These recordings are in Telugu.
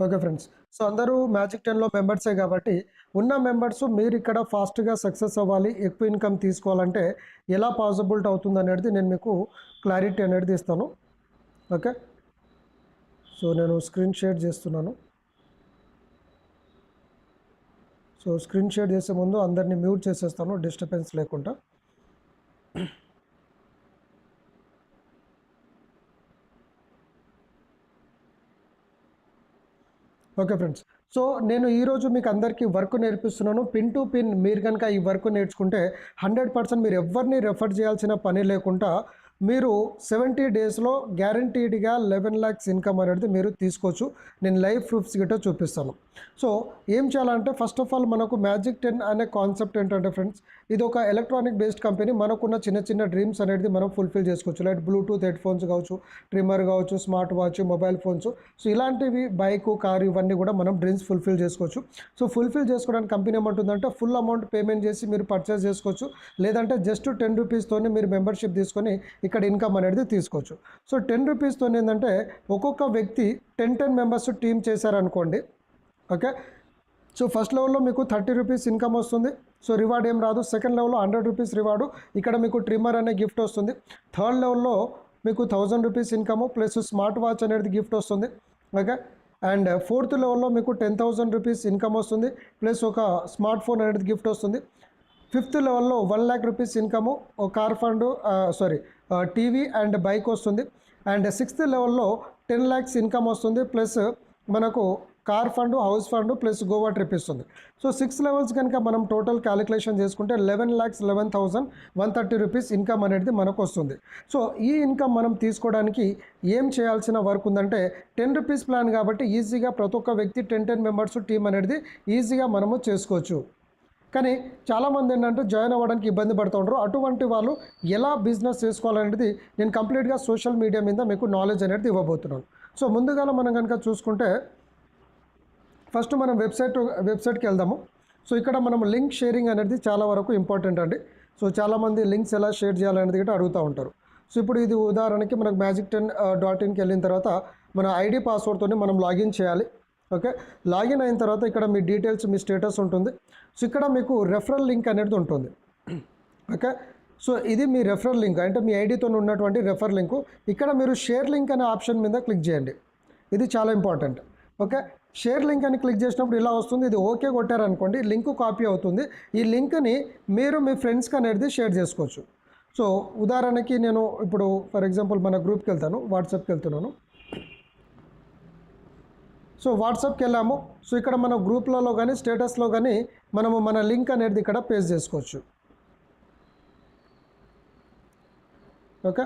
Okay friends. సో, అందరూ మ్యాజిక్ 10లో మెంబర్సే గాబట్టి, ఉన్న మెంబర్స్ మీరిక్కడ ఫాస్ట్‌గా సక్సెస్ అవ్వాలి, ఎక్కువ ఇన్‌కమ్ తీసుకోవాలంటే ఎలా పాసిబిలిటీ అవుతుందనేది నేను మీకు క్లారిటీ అనేది ఇస్తాను. ఓకే. సో, నేను స్క్రీన్ షేర్ చేస్తున్నాను. సో, స్క్రీన్ షేర్ చేసే ముందు అందరిని మ్యూట్ చేసేస్తాను డిస్టర్బెన్స్ లేకుండా. Okay friends. సో, నేను ఈరోజు మీకు అందరికీ వర్క్ నేర్పిస్తున్నాను. పిన్ టు పిన్ మీరు గనక ఈ వర్క్ నేర్చుకుంటే 100% మీరు ఎవ్వరిని రెఫర్ చేయాల్సిన పని లేకుండా మీరు 70 డేస్‌లో గ్యారంటీడ్‌గా 11 లాక్స్ ఇన్‌కమ్ అనేది మీరు తీసుకోవచ్చు. నేను లైవ్ ప్రూఫ్స్ గిట్ట చూపిస్తాను. సో, ఏం చేయాలంటే ఫస్ట్ ఆఫ్ ఆల్ మనకు మ్యాజిక్ 10 అనే కాన్సెప్ట్ ఏంటంటే ఫ్రెండ్స్, ఇది ఒక ఎలక్ట్రానిక్ బేస్డ్ కంపెనీ. మనకున్న చిన్న చిన్న డ్రీమ్స్ అనేది మనం ఫుల్‌ఫిల్ చేసుకోవచ్చు. లైక్ బ్లూటూత్ హెడ్‌ఫోన్స్ కావచ్చు, ట్రిమ్మర్ కావచ్చు, smart watch, mobile phones. So, ఇలాంటివి బైకు, కారు ఇవన్నీ కూడా మనం డ్రీమ్స్ ఫుల్‌ఫిల్ చేసుకోవచ్చు. సో, ఫుల్‌ఫిల్ చేసుకోవడానికి కంపెనీ ఏమంటుందంటే ఫుల్ అమౌంట్ పేమెంట్ చేసి మీరు పర్చేస్ చేసుకోవచ్చు. లేదంటే జస్ట్ 10 రూపీస్‌తోనే మీరు మెంబర్‌షిప్ తీసుకొని ఇక్కడ ఇన్‌కమ్ అనేది తీసుకోవచ్చు. సో, 10 రూపీస్‌తోని ఏందంటే ఒక్కొక్క వ్యక్తి 10 మెంబర్స్ టీమ్ చేశారనుకోండి. ఓకే. సో, ఫస్ట్ లెవెల్‌లో మీకు 30 రూపీస్ ఇన్‌కమ్ వస్తుంది. సో, రివార్డ్ ఏం రాదు. సెకండ్ లెవెల్‌లో 100 రూపీస్ రివార్డు. ఇక్కడ మీకు ట్రిమ్మర్ అనే గిఫ్ట్ వస్తుంది. థర్డ్ లెవెల్‌లో మీకు 1000 rupees income plus smart watch అనేది గిఫ్ట్ వస్తుంది. ఓకే. అండ్ ఫోర్త్ లెవెల్‌లో మీకు 10,000 రూపీస్ ఇన్‌కమ్ వస్తుంది. ప్లస్ ఒక స్మార్ట్ ఫోన్ అనేది గిఫ్ట్ వస్తుంది. ఫిఫ్త్ లెవెల్‌లో 1,00,000 రూపీస్ ఇన్‌కము, ఒక car fund TV and bike వస్తుంది. అండ్ సిక్స్త్ లెవెల్‌లో 10 లాక్స్ ఇన్‌కమ్ వస్తుంది. ప్లస్ మనకు car fund, house fund plus Goa trip ఇస్తుంది. సో, 6 లెవెల్స్ కనుక మనం టోటల్ క్యాలిక్యులేషన్ చేసుకుంటే 11,11,130 రూపీస్ ఇన్‌కమ్ అనేది మనకు వస్తుంది. సో, ఈ ఇన్‌కమ్ మనం తీసుకోవడానికి ఏం చేయాల్సిన వర్క్ ఉందంటే 10 రూపీస్ ప్లాన్ కాబట్టి ఈజీగా ప్రతి ఒక్క వ్యక్తి 10 మెంబర్స్ టీమ్ అనేది ఈజీగా మనము చేసుకోవచ్చు. కానీ చాలామంది ఏంటంటే జాయిన్ అవ్వడానికి ఇబ్బంది పడుతూ ఉంటారు. అటువంటి వాళ్ళు ఎలా బిజినెస్ చేసుకోవాలనేది నేను కంప్లీట్గా సోషల్ మీడియా మీద మీకు నాలెడ్జ్ అనేది ఇవ్వబోతున్నాను. సో, ముందుగా మనం కనుక చూసుకుంటే ఫస్ట్ మనం వెబ్సైట్కి వెళ్దాము. సో, ఇక్కడ మనం లింక్ షేరింగ్ అనేది చాలా వరకు ఇంపార్టెంట్ అండి. సో, చాలామంది లింక్స్ ఎలా షేర్ చేయాలనేది కూడా అడుగుతూ ఉంటారు. సో, ఇప్పుడు ఇది ఉదాహరణకి మనకు magic10.inకి వెళ్ళిన తర్వాత మన ఐడి పాస్వర్డ్తోని మనం లాగిన్ చేయాలి. ఓకే. లాగిన్ అయిన తర్వాత ఇక్కడ మీ డీటెయిల్స్, మీ స్టేటస్ ఉంటుంది. సో, ఇక్కడ మీకు రెఫరల్ లింక్ అనేది ఉంటుంది. ఓకే. సో, ఇది మీ రెఫరల్ లింక్ అంటే మీ ఐడితో ఉన్నటువంటి రెఫర్ లింకు. ఇక్కడ మీరు షేర్ లింక్ అనే ఆప్షన్ మీద క్లిక్ చేయండి. ఇది చాలా ఇంపార్టెంట్. ఓకే. షేర్ లింక్ అని క్లిక్ చేసినప్పుడు ఇలా వస్తుంది. ఇది ఓకే కొట్టారనుకోండి, లింక్ కాపీ అవుతుంది. ఈ లింక్ని మీరు మీ ఫ్రెండ్స్కి అనేది షేర్ చేసుకోవచ్చు. సో, ఉదాహరణకి నేను ఇప్పుడు ఫర్ ఎగ్జాంపుల్ మన గ్రూప్కి వెళ్తాను, వాట్సాప్కి వెళ్తున్నాను. సో, వాట్సాప్కి వెళ్ళాము. సో, ఇక్కడ మన గ్రూప్లలో కానీ స్టేటస్లో కానీ మనము మన లింక్ అనేది ఇక్కడ పేస్ట్ చేసుకోవచ్చు. ఓకే.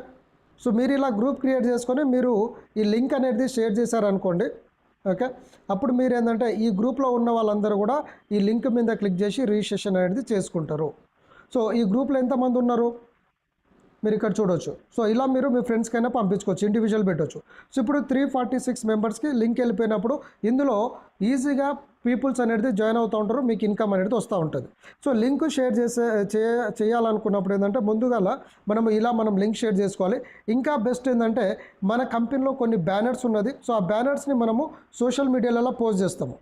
సో, మీరు ఇలా గ్రూప్ క్రియేట్ చేసుకొని మీరు ఈ లింక్ అనేది షేర్ చేశారనుకోండి. ఓకే. అప్పుడు మీరు ఏంటంటే ఈ గ్రూప్లో ఉన్న వాళ్ళందరూ కూడా ఈ లింక్ మీద క్లిక్ చేసి రిజిస్ట్రేషన్ అనేది చేసుకుంటారు. సో, ఈ గ్రూప్లో ఎంతమంది ఉన్నారు మీరు ఇక్కడ చూడవచ్చు. సో, ఇలా మీరు మీ ఫ్రెండ్స్కైనా పంపించుకోవచ్చు, ఇండివిజువల్ పెట్టవచ్చు. సో, ఇప్పుడు 346 మెంబర్స్కి లింక్ వెళ్ళిపోయినప్పుడు ఇందులో ఈజీగా పీపుల్స్ అనేది జాయిన్ అవుతూ ఉంటారు. మీకు ఇన్కమ్ అనేది వస్తూ ఉంటుంది. సో, లింక్ షేర్ చేయాలనుకున్నప్పుడు ఏంటంటే ముందుగా మనం లింక్ షేర్ చేసుకోవాలి. ఇంకా బెస్ట్ ఏంటంటే మన కంపెనీలో కొన్ని బ్యానర్స్ ఉన్నది. సో, ఆ బ్యానర్స్ని మనము సోషల్ మీడియాలలో పోస్ట్ చేస్తాము.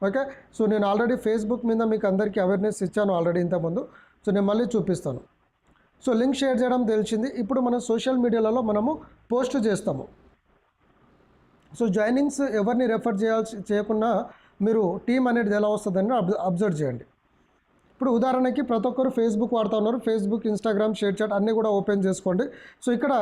ఓకే. సో, నేను ఆల్రెడీ ఫేస్బుక్ మీద మీకు అందరికీ అవేర్నెస్ ఇచ్చాను ఆల్రెడీ ఇంతకుముందు. సో, నేను మళ్ళీ చూపిస్తాను. సో, లింక్ షేర్ చేయడం తెలిసింది. ఇప్పుడు మనం సోషల్ మీడియాలలో మనము పోస్ట్ చేస్తాము. సో, జాయినింగ్స్ ఎవరిని రెఫర్ చేయకుండా మీరు టీమ్ అనేది ఎలా వస్తుందని అబ్జర్వ్ చేయండి. ఇప్పుడు ఉదాహరణకి ప్రతి ఒక్కరు ఫేస్బుక్ వాడుతూ ఉన్నారు. ఫేస్బుక్, ఇన్స్టాగ్రామ్, షేర్ చాట్ అన్నీ కూడా ఓపెన్ చేసుకోండి. సో, ఇక్కడ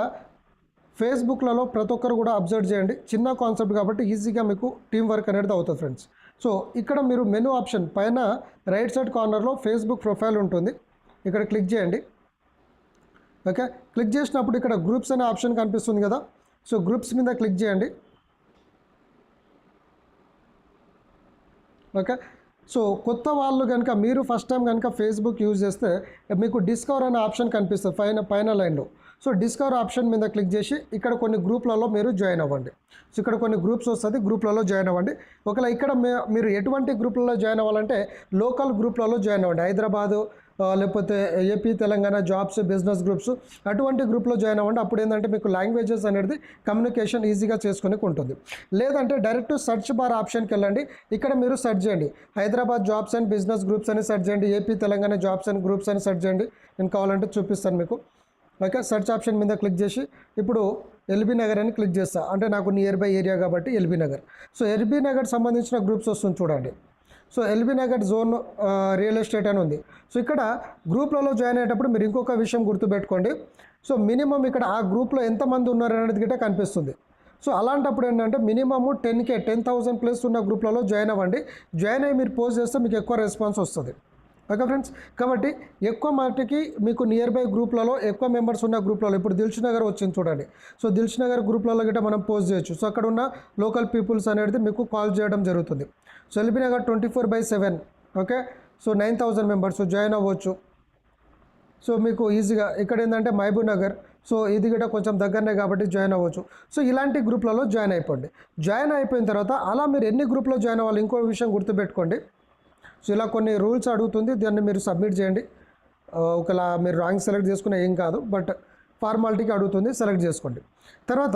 ఫేస్బుక్లలో ప్రతి ఒక్కరు కూడా అబ్జర్వ్ చేయండి. చిన్న కాన్సెప్ట్ కాబట్టి ఈజీగా మీకు టీం వర్క్ అనేది అవుతుంది ఫ్రెండ్స్. సో, ఇక్కడ మీరు మెనూ ఆప్షన్ పైన రైట్ సైడ్ కార్నర్లో ఫేస్బుక్ ప్రొఫైల్ ఉంటుంది. ఇక్కడ క్లిక్ చేయండి. ఓకే. క్లిక్ చేసినప్పుడు ఇక్కడ గ్రూప్స్ అనే ఆప్షన్ కనిపిస్తుంది కదా. సో, గ్రూప్స్ మీద క్లిక్ చేయండి. ఓకే. సో, కొత్త వాళ్ళు కనుక మీరు ఫస్ట్ టైం కనుక ఫేస్బుక్ యూజ్ చేస్తే మీకు డిస్కవర్ అనే ఆప్షన్ కనిపిస్తుంది పైన లైన్లో. సో, డిస్కవర్ ఆప్షన్ మీద క్లిక్ చేసి ఇక్కడ కొన్ని గ్రూప్లలో మీరు జాయిన్ అవ్వండి. సో, ఇక్కడ కొన్ని గ్రూప్స్ వస్తుంది, గ్రూప్లలో జాయిన్ అవ్వండి. ఒకవేళ ఇక్కడ మీరు ఎటువంటి గ్రూప్లలో జాయిన్ అవ్వాలంటే లోకల్ గ్రూప్లలో జాయిన్ అవ్వండి. హైదరాబాదు, లేకపోతే AP Telangana jobs business groups అటువంటి గ్రూప్లో జాయిన్ అవ్వండి. అప్పుడు ఏంటంటే మీకు లాంగ్వేజెస్ అనేది కమ్యూనికేషన్ ఈజీగా చేసుకుని ఉంటుంది. లేదంటే డైరెక్ట్ సెర్చ్ బార్ ఆప్షన్కి వెళ్ళండి. ఇక్కడ మీరు సెర్చ్ చేయండి Hyderabad jobs and business groups అని సెర్చ్ చేయండి, AP Telangana jobs and groups అని సెర్చ్ చేయండి. నేను కావాలంటే చూపిస్తాను మీకు. ఓకే, సెర్చ్ ఆప్షన్ మీద క్లిక్ చేసి ఇప్పుడు ఎల్బీ నగర్ అని క్లిక్ చేస్తా. అంటే నాకు నియర్ బై ఏరియా కాబట్టి LB Nagar. So LB Nagar సంబంధించిన గ్రూప్స్ వస్తుంది చూడండి. So LB Nagar zone real estate అని ఉంది. సో ఇక్కడ గ్రూప్లలో జాయిన్ అయ్యేటప్పుడు మీరు ఇంకొక విషయం గుర్తుపెట్టుకోండి. సో మినిమం ఇక్కడ ఆ గ్రూప్లో ఎంతమంది ఉన్నారు అనేది గిట్ట కనిపిస్తుంది. సో అలాంటప్పుడు ఏంటంటే మినిమమ్ 10,000 ప్లస్ ఉన్న గ్రూప్లలో జాయిన్ అవ్వండి. జాయిన్ అయ్యి మీరు పోస్ట్ చేస్తే మీకు ఎక్కువ రెస్పాన్స్ వస్తుంది. ఓకే ఫ్రెండ్స్, కాబట్టి ఎక్కువ మటుకి మీకు నియర్ బై గ్రూప్లలో ఎక్కువ మెంబర్స్ ఉన్న గ్రూప్లలో ఇప్పుడు దిల్షు నగర్ వచ్చింది చూడండి. సో దిల్షు నగర్ గ్రూప్లలో గిట్ట మనం పోస్ట్ చేయొచ్చు. సో అక్కడ ఉన్న లోకల్ పీపుల్స్ అనేది మీకు కాల్ చేయడం జరుగుతుంది. So LB Nagar 24/7. Okay, so 9,000 members join అవ్వచ్చు. సో మీకు ఈజీగా ఇక్కడ ఏంటంటే మహబూబ్ నగర్, సో ఇది కూడా కొంచెం దగ్గరనే కాబట్టి జాయిన్ అవ్వచ్చు. సో ఇలాంటి గ్రూప్లలో జాయిన్ అయిపోండి. జాయిన్ అయిపోయిన తర్వాత అలా మీరు ఎన్ని గ్రూప్లో జాయిన్ అవ్వాలి ఇంకో విషయం గుర్తుపెట్టుకోండి. సో ఇలా కొన్ని రూల్స్ అడుగుతుంది, దాన్ని మీరు సబ్మిట్ చేయండి. ఒకలా మీరు ర్యాంక్ సెలెక్ట్ చేసుకునే ఏం కాదు, బట్ ఫార్మాలిటీకి అడుగుతుంది, సెలెక్ట్ చేసుకోండి. తర్వాత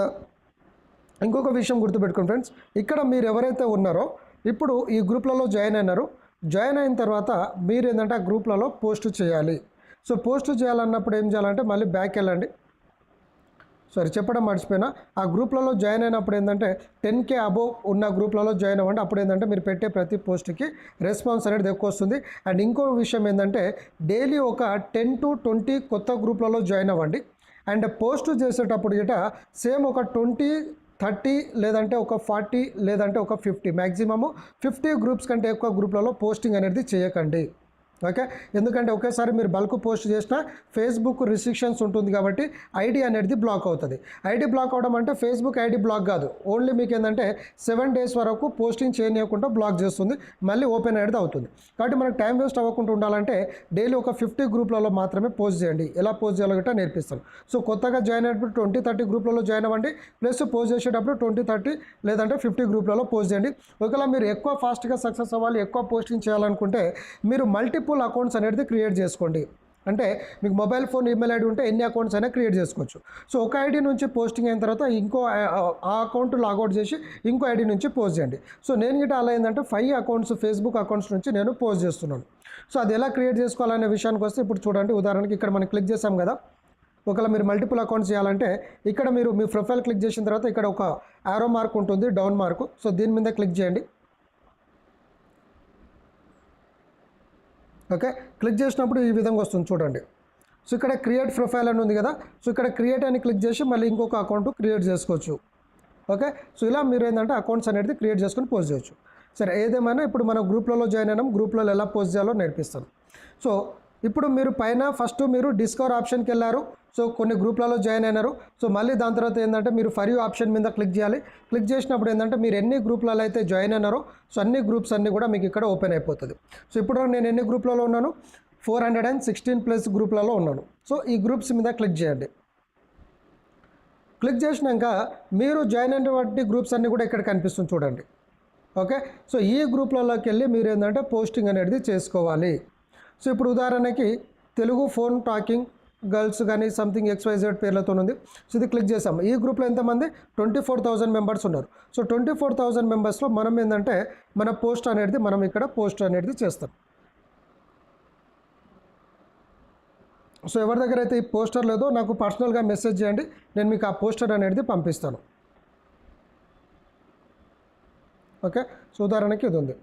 ఇంకొక విషయం గుర్తుపెట్టుకోండి ఫ్రెండ్స్, ఇక్కడ మీరు ఎవరైతే ఉన్నారో ఇప్పుడు ఈ గ్రూప్లలో జాయిన్ అయినారు. జాయిన్ అయిన తర్వాత మీరు ఏంటంటే ఆ గ్రూప్లలో పోస్ట్ చేయాలి. సో పోస్ట్ చేయాలన్నప్పుడు ఏం చేయాలంటే మళ్ళీ బ్యాక్ వెళ్ళండి. చెప్పడం మర్చిపోయినా, ఆ గ్రూప్లలో జాయిన్ అయినప్పుడు ఏంటంటే 10K అబోవ్ ఉన్న గ్రూప్లలో జాయిన్ అవ్వండి. అప్పుడు ఏంటంటే మీరు పెట్టే ప్రతి పోస్ట్కి రెస్పాన్స్ అనేది ఎక్కువ వస్తుంది. అండ్ ఇంకో విషయం ఏంటంటే డైలీ ఒక 10 to 20 కొత్త గ్రూప్లలో జాయిన్ అవ్వండి. అండ్ పోస్ట్ చేసేటప్పుడు గిట సేమ్ ఒక 20, 30 లేదంటే ఒక 40 లేదంటే ఒక 50 మ్యాక్సిమము 50 గ్రూప్స్ కంటే ఎక్కువ గ్రూప్లలో పోస్టింగ్ అనేది చేయకండి. ఓకే, ఎందుకంటే ఒకేసారి మీరు బల్క్ పోస్ట్ చేసినా ఫేస్బుక్ రిస్ట్రిక్షన్స్ ఉంటుంది కాబట్టి ఐడి అనేది బ్లాక్ అవుతుంది. ఐడి బ్లాక్ అవడం అంటే ఫేస్బుక్ ఐడి బ్లాక్ కాదు, ఓన్లీ మీకు ఏంటంటే 7 days వరకు పోస్టింగ్ చేయకుండా బ్లాక్ చేస్తుంది, మళ్ళీ ఓపెన్ అనేది అవుతుంది. కాబట్టి మనకు టైం వేస్ట్ అవ్వకుండా ఉండాలంటే డైలీ ఒక 50 గ్రూప్లలో మాత్రమే పోస్ట్ చేయండి. ఎలా పోస్ట్ చేయాలో గట్టా నేర్పిస్తాను. సో కొత్తగా జాయిన్ అయినప్పుడు 20-30 గ్రూప్లలో జాయిన్ అవ్వండి. ప్లస్ పోస్ట్ చేసేటప్పుడు 20-30 లేదంటే 50 గ్రూప్లలో పోస్ట్ చేయండి. ఒకవేళ మీరు ఎక్కువ ఫాస్ట్గా సక్సెస్ అవ్వాలి, ఎక్కువ పోస్టింగ్ చేయాలనుకుంటే మీరు మల్టిపుల్ అకౌంట్స్ అనేది క్రియేట్ చేసుకోండి. అంటే మీకు మొబైల్ ఫోన్ ఈమెయిల్ ఐడి ఉంటే ఎన్ని అకౌంట్స్ అయినా క్రియేట్ చేసుకోవచ్చు. సో ఒక ఐడి నుంచి పోస్టింగ్ అయిన తర్వాత ఇంకో ఆ అకౌంట్ లాగౌట్ చేసి ఇంకో ఐడి నుంచి పోస్ట్ చేయండి. సో నేను గిట్ట అలా ఏంటంటే 5 అకౌంట్స్ ఫేస్బుక్ అకౌంట్స్ నుంచి నేను పోస్ట్ చేస్తున్నాను. సో అది ఎలా క్రియేట్ చేసుకోవాలనే విషయానికి వస్తే ఇప్పుడు చూడండి. ఉదాహరణకి ఇక్కడ మనం క్లిక్ చేసాం కదా. ఒకవేళ మీరు మల్టిపుల్ అకౌంట్స్ చేయాలంటే ఇక్కడ మీరు మీ ప్రొఫైల్ క్లిక్ చేసిన తర్వాత ఇక్కడ ఒక యారో మార్క్ ఉంటుంది, డౌన్ మార్క్. సో దీని మీద క్లిక్ చేయండి. ఓకే, క్లిక్ చేసినప్పుడు ఈ విధంగా వస్తుంది చూడండి. సో ఇక్కడ క్రియేట్ ప్రొఫైల్ అని ఉంది కదా. సో ఇక్కడ క్రియేట్ అని క్లిక్ చేసి మళ్ళీ ఇంకొక అకౌంట్ క్రియేట్ చేసుకోవచ్చు. ఓకే, సో ఇలా మీరు ఏంటంటే అకౌంట్స్ అనేది క్రియేట్ చేసుకొని పోస్ట్ చేయొచ్చు. సరే, ఏదేమైనా ఇప్పుడు మనం గ్రూప్లలో జాయిన్ అయినాం, గ్రూప్లలో ఎలా పోస్ట్ చేయాలో నేర్పిస్తాను. సో ఇప్పుడు మీరు పైన ఫస్ట్ మీరు డిస్కవర్ ఆప్షన్కి వెళ్ళారు. సో కొన్ని గ్రూప్లలో జాయిన్ అయినారు. సో మళ్ళీ దాని తర్వాత ఏంటంటే మీరు ఫర్ యూ ఆప్షన్ మీద క్లిక్ చేయాలి. క్లిక్ చేసినప్పుడు ఏంటంటే మీరు ఎన్ని గ్రూప్లలో అయితే జాయిన్ అయినారో సో అన్ని గ్రూప్స్ అన్నీ కూడా మీకు ఇక్కడ ఓపెన్ అయిపోతుంది. సో ఇప్పుడు నేను ఎన్ని గ్రూప్లలో ఉన్నాను, 416+ గ్రూప్లలో ఉన్నాను. సో ఈ గ్రూప్స్ మీద క్లిక్ చేయండి. క్లిక్ చేసినాక మీరు జాయిన్ అయినటువంటి గ్రూప్స్ అన్నీ కూడా ఇక్కడ కనిపిస్తుంది చూడండి. ఓకే, సో ఈ గ్రూప్లలోకి వెళ్ళి మీరు ఏంటంటే పోస్టింగ్ అనేది చేసుకోవాలి. సో ఇప్పుడు ఉదాహరణకి తెలుగు ఫోన్ టాకింగ్ గర్ల్స్ కానీ సంథింగ్ XYZ పేర్లతో ఉంది. సో ఇది క్లిక్ చేసాము. ఈ గ్రూప్లో ఎంతమంది 24,000 మెంబర్స్ ఉన్నారు. సో 24,000 మెంబర్స్లో మనం ఏంటంటే మన పోస్ట్ అనేది మనం ఇక్కడ పోస్ట్ అనేది చేస్తాం. సో ఎవరి దగ్గర అయితే ఈ పోస్టర్ లేదో నాకు పర్సనల్గా మెసేజ్ చేయండి, నేను మీకు ఆ పోస్టర్ అనేది పంపిస్తాను. ఓకే, సో ఉదాహరణకి ఇది ఉంది.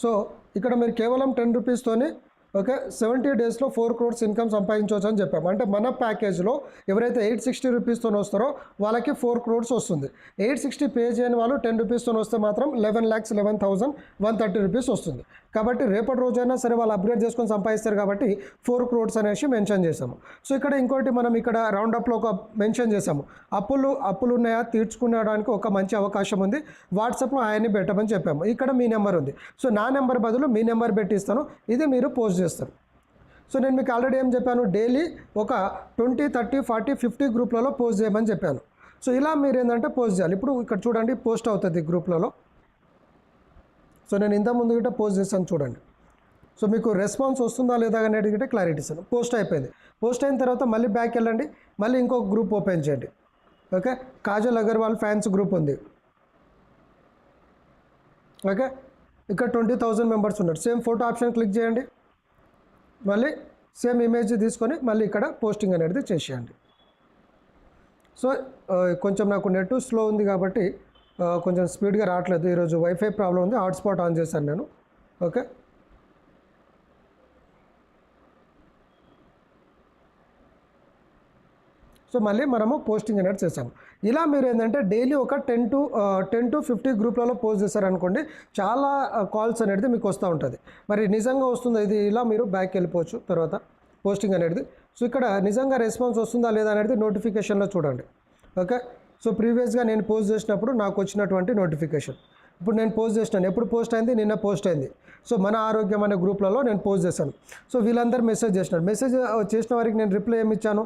సో ఇక్కడ మీరు కేవలం 10 రూపీస్తోని ఓకే 70 డేస్లో 4 crores ఇన్కమ్ సంపాదించవచ్చు అని చెప్పాము. అంటే మన ప్యాకేజ్లో ఎవరైతే 860 రూపీస్తో వస్తారో వాళ్ళకి 4 crores వస్తుంది. 860 పే చేయని వాళ్ళు 10 రూపీస్తో వస్తే మాత్రం 11,11,130 రూపీస్ వస్తుంది. కాబట్టి రేపటి రోజైనా సరే వాళ్ళు అప్గ్రేడ్ చేసుకొని సంపాదిస్తారు కాబట్టి 4 crores అనేసి మెన్షన్ చేసాము. సో ఇక్కడ ఇంకోటి మనం ఇక్కడ రౌండప్లో ఒక మెన్షన్ చేసాము, అప్పులు ఉన్నాయా తీర్చుకునేడానికి ఒక మంచి అవకాశం ఉంది, వాట్సాప్లో ఆయన్ని పెట్టమని చెప్పాము. ఇక్కడ మీ నెంబర్ ఉంది. సో నా నెంబర్ బదులు మీ నెంబర్ పెట్టిస్తాను, ఇది మీరు పోస్ట్ చేస్తారు. సో నేను మీకు ఆల్రెడీ ఏం చెప్పాను, డైలీ ఒక 20, 30, 40, 50 గ్రూప్లలో పోస్ట్ చేయమని చెప్పాను. సో ఇలా మీరు ఏంటంటే పోస్ట్ చేయాలి. ఇప్పుడు ఇక్కడ చూడండి పోస్ట్ అవుతుంది గ్రూప్లలో. సో నేను ఇంతకుముందు గిట్ట పోస్ట్ చేశాను చూడండి. సో మీకు రెస్పాన్స్ వస్తుందా లేదా అనేది గిట్ట క్లారిటీ ఇస్తాను. పోస్ట్ అయిపోయింది. పోస్ట్ అయిన తర్వాత మళ్ళీ బ్యాక్ వెళ్ళండి, మళ్ళీ ఇంకొక గ్రూప్ ఓపెన్ చేయండి. Okay, Kajal Agarwal fans group ఉంది. ఓకే, ఇక్కడ 20,000 మెంబర్స్ ఉన్నారు. సేమ్ ఫోటో ఆప్షన్ క్లిక్ చేయండి, మళ్ళీ సేమ్ ఇమేజ్ తీసుకొని మళ్ళీ ఇక్కడ పోస్టింగ్ అనేది చేసేయండి. సో కొంచెం నాకు నెట్ స్లో ఉంది కాబట్టి కొంచెం స్పీడ్గా రావట్లేదు. ఈరోజు వైఫై ప్రాబ్లం ఉంది, హాట్స్పాట్ ఆన్ చేశాను నేను. ఓకే, సో మళ్ళీ మనము పోస్టింగ్ అనేది చేసాము. ఇలా మీరు ఏంటంటే డైలీ ఒక 10 to 50 గ్రూప్లలో పోస్ట్ చేశారనుకోండి, చాలా కాల్స్ అనేది మీకు వస్తూ ఉంటుంది. మరి నిజంగా వస్తుందా ఇది? ఇలా మీరు బ్యాక్ వెళ్ళిపోవచ్చు తర్వాత పోస్టింగ్ అనేది. సో ఇక్కడ నిజంగా రెస్పాన్స్ వస్తుందా లేదా అనేది నోటిఫికేషన్లో చూడండి. ఓకే, సో ప్రీవియస్గా నేను పోస్ట్ చేసినప్పుడు నాకు వచ్చినటువంటి నోటిఫికేషన్. ఇప్పుడు నేను పోస్ట్ చేసినాను. ఎప్పుడు పోస్ట్ అయింది? నిన్న పోస్ట్ అయింది. సో మన ఆరోగ్యం అనే గ్రూప్లలో నేను పోస్ట్ చేశాను. సో వీళ్ళందరూ మెసేజ్ చేసినారు. మెసేజ్ చేసిన వారికి నేను రిప్లై ఏమి ఇచ్చాను?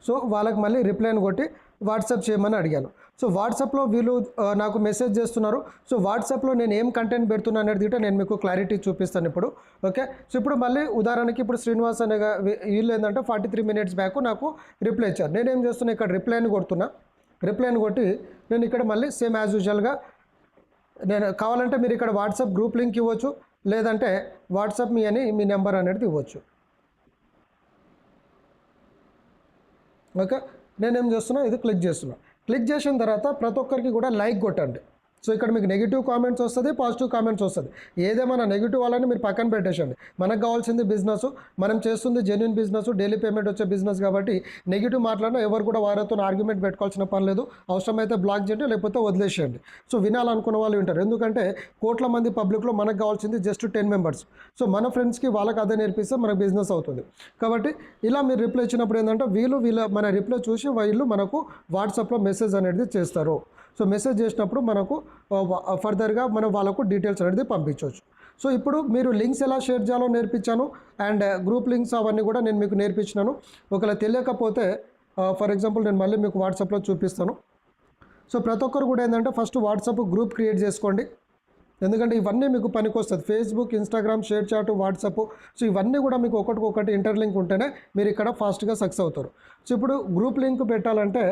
సో వాళ్ళకి మళ్ళీ రిప్లైని కొట్టి వాట్సాప్ చేయమని అడిగాను. సో వాట్సాప్లో వీళ్ళు నాకు మెసేజ్ చేస్తున్నారు. సో వాట్సాప్లో నేను ఏం కంటెంట్ పెడుతున్నాను అనేది గిట్ట నేను మీకు క్లారిటీ చూపిస్తాను ఇప్పుడు. ఓకే, సో ఇప్పుడు మళ్ళీ ఉదాహరణకి ఇప్పుడు శ్రీనివాస్ అనే వీళ్ళు ఏంటంటే 43 minutes బ్యాక్ నాకు రిప్లై ఇచ్చారు. నేనేం చేస్తున్నా, ఇక్కడ రిప్లైని కొడుతున్నా. రిప్లైని కొట్టి నేను ఇక్కడ మళ్ళీ సేమ్ యాజ్ యూజువల్గా నేను కావాలంటే మీరు ఇక్కడ వాట్సాప్ గ్రూప్ లింక్ ఇవ్వచ్చు, లేదంటే వాట్సాప్ మీ అని మీ నెంబర్ అనేది ఇవ్వచ్చు. ఓకే, నేనేం చేస్తున్నా, ఇది క్లిక్ చేస్తున్నా. క్లిక్ చేసిన తర్వాత ప్రతి ఒక్కరికి కూడా లైక్ కొట్టండి. సో ఇక్కడ మీకు నెగిటివ్ కామెంట్స్ వస్తుంది, పాజిటివ్ కామెంట్స్ వస్తుంది. ఏదేమైనా నెగిటివ్ వాళ్ళని మీరు పక్కన పెట్టేసండి. మనకు కావాల్సింది బిజినెస్, మనం చేస్తుంది జెన్యున్ బిజినెస్, డైలీ పేమెంట్ వచ్చే బిజినెస్ కాబట్టి నెగిటివ్ మాట్లాడినా ఎవరు కూడా వారితో ఆర్గ్యుమెంట్ పెట్టుకోవాల్సిన పని లేదు. అవసరమైతే బ్లాక్ చేయండి, లేకపోతే వదిలేసేయండి. సో వినాలనుకున్న వాళ్ళు వింటారు. ఎందుకంటే కోట్ల మంది పబ్లిక్లో మనకు కావాల్సింది జస్ట్ 10 members. సో మన ఫ్రెండ్స్కి వాళ్ళకి అదే నేర్పిస్తే మనకు బిజినెస్ అవుతుంది. కాబట్టి ఇలా మీరు రిప్లై ఇచ్చినప్పుడు ఏంటంటే వీళ్ళ మన రిప్లై చూసి వీళ్ళు మనకు వాట్సాప్లో మెసేజ్ అనేది చేస్తారు. సో మెసేజ్ చేసినప్పుడు మనకు ఫర్దర్గా మనం వాళ్ళకు డీటెయిల్స్ అనేది పంపించవచ్చు. సో ఇప్పుడు మీరు లింక్స్ ఎలా షేర్ చేయాలో నేర్పించాను, అండ్ గ్రూప్ లింక్స్ అవన్నీ కూడా నేను మీకు నేర్పించినాను. ఒకవేళ తెలియకపోతే ఫర్ ఎగ్జాంపుల్ నేను మళ్ళీ మీకు వాట్సాప్లో చూపిస్తాను. సో ప్రతి ఒక్కరు కూడా ఏంటంటే ఫస్ట్ వాట్సాప్ గ్రూప్ క్రియేట్ చేసుకోండి. ఎందుకంటే ఇవన్నీ మీకు పనికి వస్తుంది. Facebook, Instagram, share chat, WhatsApp, so ఇవన్నీ కూడా మీకు ఒకటికొకటి ఇంటర్లింక్ ఉంటేనే మీరు ఇక్కడ ఫాస్ట్గా సక్సెస్ అవుతారు. సో ఇప్పుడు గ్రూప్ లింక్ పెట్టాలంటే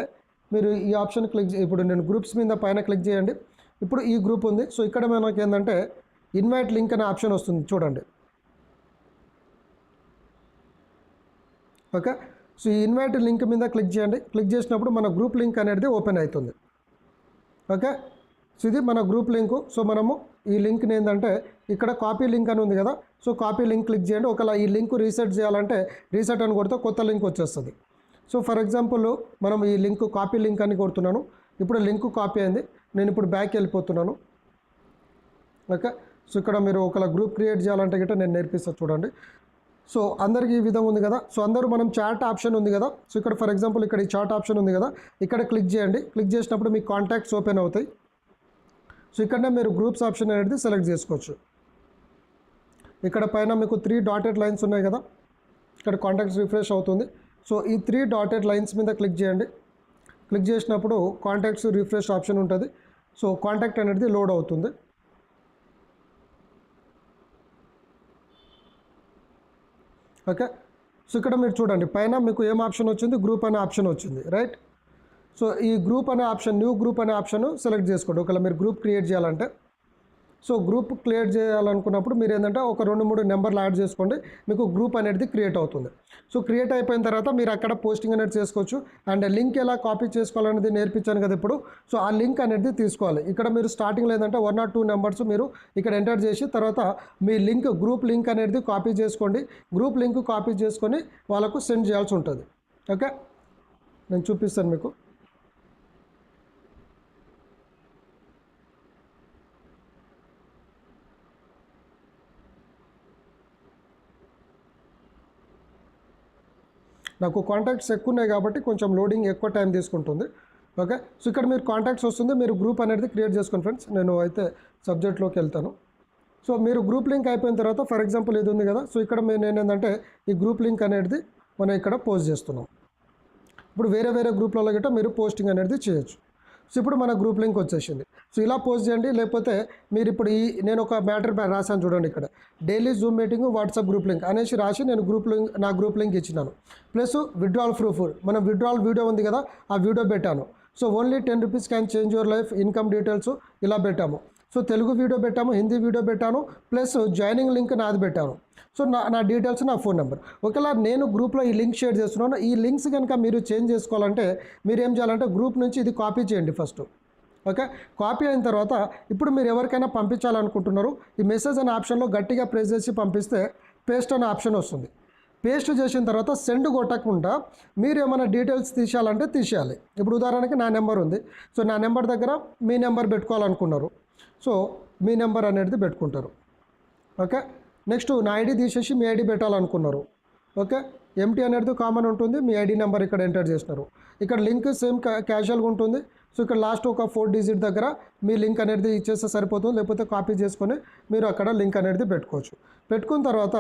మీరు ఈ ఆప్షన్ ఇప్పుడు నేను గ్రూప్స్ మీద పైన క్లిక్ చేయండి. ఇప్పుడు ఈ గ్రూప్ ఉంది. సో ఇక్కడ మనకి ఏంటంటే ఇన్వైట్ లింక్ అనే ఆప్షన్ వస్తుంది చూడండి. ఓకే, సో ఈ ఇన్వైట్ లింక్ మీద క్లిక్ చేయండి. క్లిక్ చేసినప్పుడు మన గ్రూప్ లింక్ అనేది ఓపెన్ అవుతుంది. ఓకే, సో ఇది మన గ్రూప్ లింకు. సో మనము ఈ లింక్ని ఏంటంటే ఇక్కడ కాపీ లింక్ అని ఉంది కదా, సో కాపీ లింక్ క్లిక్ చేయండి. ఒకవేళ ఈ లింక్ రీసెట్ చేయాలంటే రీసెట్ అని కొడితే కొత్త లింక్ వచ్చేస్తుంది. సో ఫర్ ఎగ్జాంపుల్ మనం ఈ లింక్ కాపీ లింక్ అని కొడుతున్నాను. ఇప్పుడు లింక్ కాపీ అయింది. నేను ఇప్పుడు బ్యాక్ వెళ్ళిపోతున్నాను. ఓకే, సో ఇక్కడ మీరు ఒకవేళ గ్రూప్ క్రియేట్ చేయాలంటే గిట్ట నేను నేర్పిస్తాను చూడండి. సో అందరికీ ఈ విధంగా ఉంది కదా. సో అందరూ మనం చాట్ ఆప్షన్ ఉంది కదా. సో ఇక్కడ ఫర్ ఎగ్జాంపుల్ ఇక్కడ ఈ చాట్ ఆప్షన్ ఉంది కదా, ఇక్కడ క్లిక్ చేయండి. క్లిక్ చేసినప్పుడు మీ కాంటాక్ట్స్ ఓపెన్ అవుతాయి. సో ఇక్కడనే మీరు గ్రూప్స్ ఆప్షన్ అనేది సెలెక్ట్ చేసుకోవచ్చు. ఇక్కడ పైన మీకు 3 dotted lines ఉన్నాయి కదా, ఇక్కడ కాంటాక్ట్స్ రిఫ్రెష్ అవుతుంది. సో ఈ 3 dotted lines మీద క్లిక్ చేయండి. క్లిక్ చేసినప్పుడు కాంటాక్ట్స్ రిఫ్రెష్ ఆప్షన్ ఉంటుంది. సో కాంటాక్ట్ అనేది లోడ్ అవుతుంది. ఓకే, సో ఇక్కడ మీరు చూడండి పైన మీకు ఏం ఆప్షన్ వచ్చింది? గ్రూప్ అనే ఆప్షన్ వచ్చింది, రైట్? సో ఈ గ్రూప్ అనే ఆప్షన్, న్యూ గ్రూప్ అనే ఆప్షన్ సెలెక్ట్ చేసుకోండి ఒకవేళ మీరు గ్రూప్ క్రియేట్ చేయాలంటే. సో గ్రూప్ క్రియేట్ చేయాలనుకున్నప్పుడు మీరు ఏంటంటే ఒక 2-3 నెంబర్లు యాడ్ చేసుకోండి, మీకు గ్రూప్ అనేది క్రియేట్ అవుతుంది. సో క్రియేట్ అయిపోయిన తర్వాత మీరు అక్కడ పోస్టింగ్ అనేది చేసుకోవచ్చు. అండ్ లింక్ ఎలా కాపీ చేసుకోవాలనేది నేర్పించాను కదా ఇప్పుడు. సో ఆ లింక్ అనేది తీసుకోవాలి. ఇక్కడ మీరు స్టార్టింగ్లో ఏంటంటే 1 or 2 నెంబర్స్ మీరు ఇక్కడ ఎంటర్ చేసి తర్వాత మీ లింక్, గ్రూప్ లింక్ అనేది కాపీ చేసుకోండి. గ్రూప్ లింక్ కాపీ చేసుకొని వాళ్ళకు సెండ్ చేయాల్సి ఉంటుంది. ఓకే, నేను చూపిస్తాను మీకు. నాకు కాంటాక్ట్స్ ఎక్కువ ఉన్నాయి కాబట్టి కొంచెం లోడింగ్ ఎక్కువ టైం తీసుకుంటుంది. ఓకే, సో ఇక్కడ మీరు కాంటాక్ట్స్ వస్తుంది, మీరు గ్రూప్ అనేది క్రియేట్ చేసుకోండి ఫ్రెండ్స్. నేను అయితే సబ్జెక్ట్లోకి వెళ్తాను. సో మీరు గ్రూప్ లింక్ అయిపోయిన తర్వాత ఫర్ ఎగ్జాంపుల్ ఇది ఉంది కదా, సో ఇక్కడ నేను ఏంటంటే ఈ గ్రూప్ లింక్ అనేది మనం ఇక్కడ పోస్ట్ చేస్తున్నాం. ఇప్పుడు వేరే గ్రూప్లలో గట్రా మీరు పోస్టింగ్ అనేది చేయొచ్చు. సో ఇప్పుడు మన గ్రూప్ లింక్ వచ్చేసింది. సో ఇలా పోస్ట్ చేయండి. లేకపోతే మీరు ఇప్పుడు నేను ఒక మ్యాటర్ రాశాను చూడండి, ఇక్కడ daily Zoom meeting WhatsApp group link అనేసి రాసి నేను నా గ్రూప్ లింక్ ఇచ్చినాను. ప్లస్ విత్డ్రాల్ ప్రూఫ్, మనం విత్డ్రాల్ వీడియో ఉంది కదా, ఆ వీడియో పెట్టాను. So only 10 rupees can change your life, income details ఇలా పెట్టాము. సో తెలుగు వీడియో పెట్టాము, హిందీ వీడియో పెట్టాను, ప్లస్ జాయినింగ్ లింక్ నాది పెట్టాను. సో నా డీటెయిల్స్, నా ఫోన్ నెంబర్. ఒకవేళ నేను గ్రూప్లో ఈ లింక్ షేర్ చేస్తున్నాను, ఈ లింక్స్ కనుక మీరు చేంజ్ చేసుకోవాలంటే మీరు ఏం చేయాలంటే గ్రూప్ నుంచి ఇది కాపీ చేయండి ఫస్ట్. ఓకే, కాపీ అయిన తర్వాత ఇప్పుడు మీరు ఎవరికైనా పంపించాలనుకుంటున్నారు, ఈ మెసేజ్ అనే ఆప్షన్లో గట్టిగా ప్రెస్ చేసి పంపిస్తే పేస్ట్ అనే ఆప్షన్ వస్తుంది. పేస్ట్ చేసిన తర్వాత సెండ్ కొట్టకుండా మీరు ఏమైనా డీటెయిల్స్ తీసేయాలంటే తీసేయాలి. ఇప్పుడు ఉదాహరణకి నా నెంబర్ ఉంది. సో నా నెంబర్ దగ్గర మీ నెంబర్ పెట్టుకోవాలనుకున్నారు, సో మీ నెంబర్ అనేది పెట్టుకుంటారు. ఓకే, నెక్స్ట్ నా ఐడి తీసేసి మీ ఐడి పెట్టాలనుకున్నారు. ఓకే, ఎంటీ అనేది కామన్ ఉంటుంది, మీ ఐడి నెంబర్ ఇక్కడ ఎంటర్ చేసినారు. ఇక్కడ లింక్ సేమ్ క్యాజువల్గా ఉంటుంది. సో ఇక్కడ లాస్ట్ ఒక 4 డిజిట్ దగ్గర మీ లింక్ అనేది ఇచ్చేస్తే సరిపోతుంది, లేకపోతే కాపీ చేసుకొని మీరు అక్కడ లింక్ అనేది పెట్టుకోవచ్చు. పెట్టుకున్న తర్వాత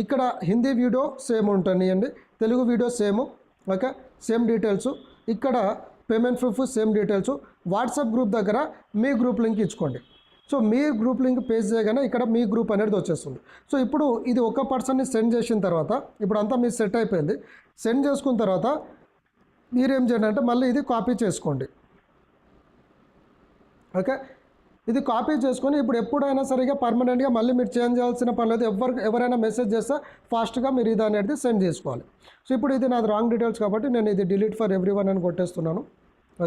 ఇక్కడ హిందీ వీడియో సేమ్ ఉంటుందండి, Telugu video same. Okay, same details. ఇక్కడ payment proof same details. WhatsApp group దగ్గర మీ గ్రూప్ లింక్ ఇచ్చుకోండి. సో మీ గ్రూప్ లింక్ పేజ్ చేయగానే ఇక్కడ మీ గ్రూప్ అనేది వచ్చేస్తుంది. సో ఇప్పుడు ఇది ఒక పర్సన్ని సెండ్ చేసిన తర్వాత ఇప్పుడు అంతా మీరు సెట్ అయిపోయింది. సెండ్ చేసుకున్న తర్వాత మీరేం చేయండి అంటే మళ్ళీ ఇది కాపీ చేసుకోండి. ఓకే, ఇది కాపీ చేసుకొని ఇప్పుడు ఎప్పుడైనా సరిగా పర్మనెంట్గా మళ్ళీ మీరు చేంజ్ చేయాల్సిన పని లేదు. ఎవరైనా మెసేజ్ చేస్తే ఫాస్ట్గా మీరు ఇది అనేది సెండ్ చేసుకోవాలి. సో ఇప్పుడు ఇది నాది రాంగ్ డీటెయిల్స్ కాబట్టి నేను ఇది డిలీట్ ఫర్ ఎవ్రీవన్ అని కొట్టేస్తున్నాను.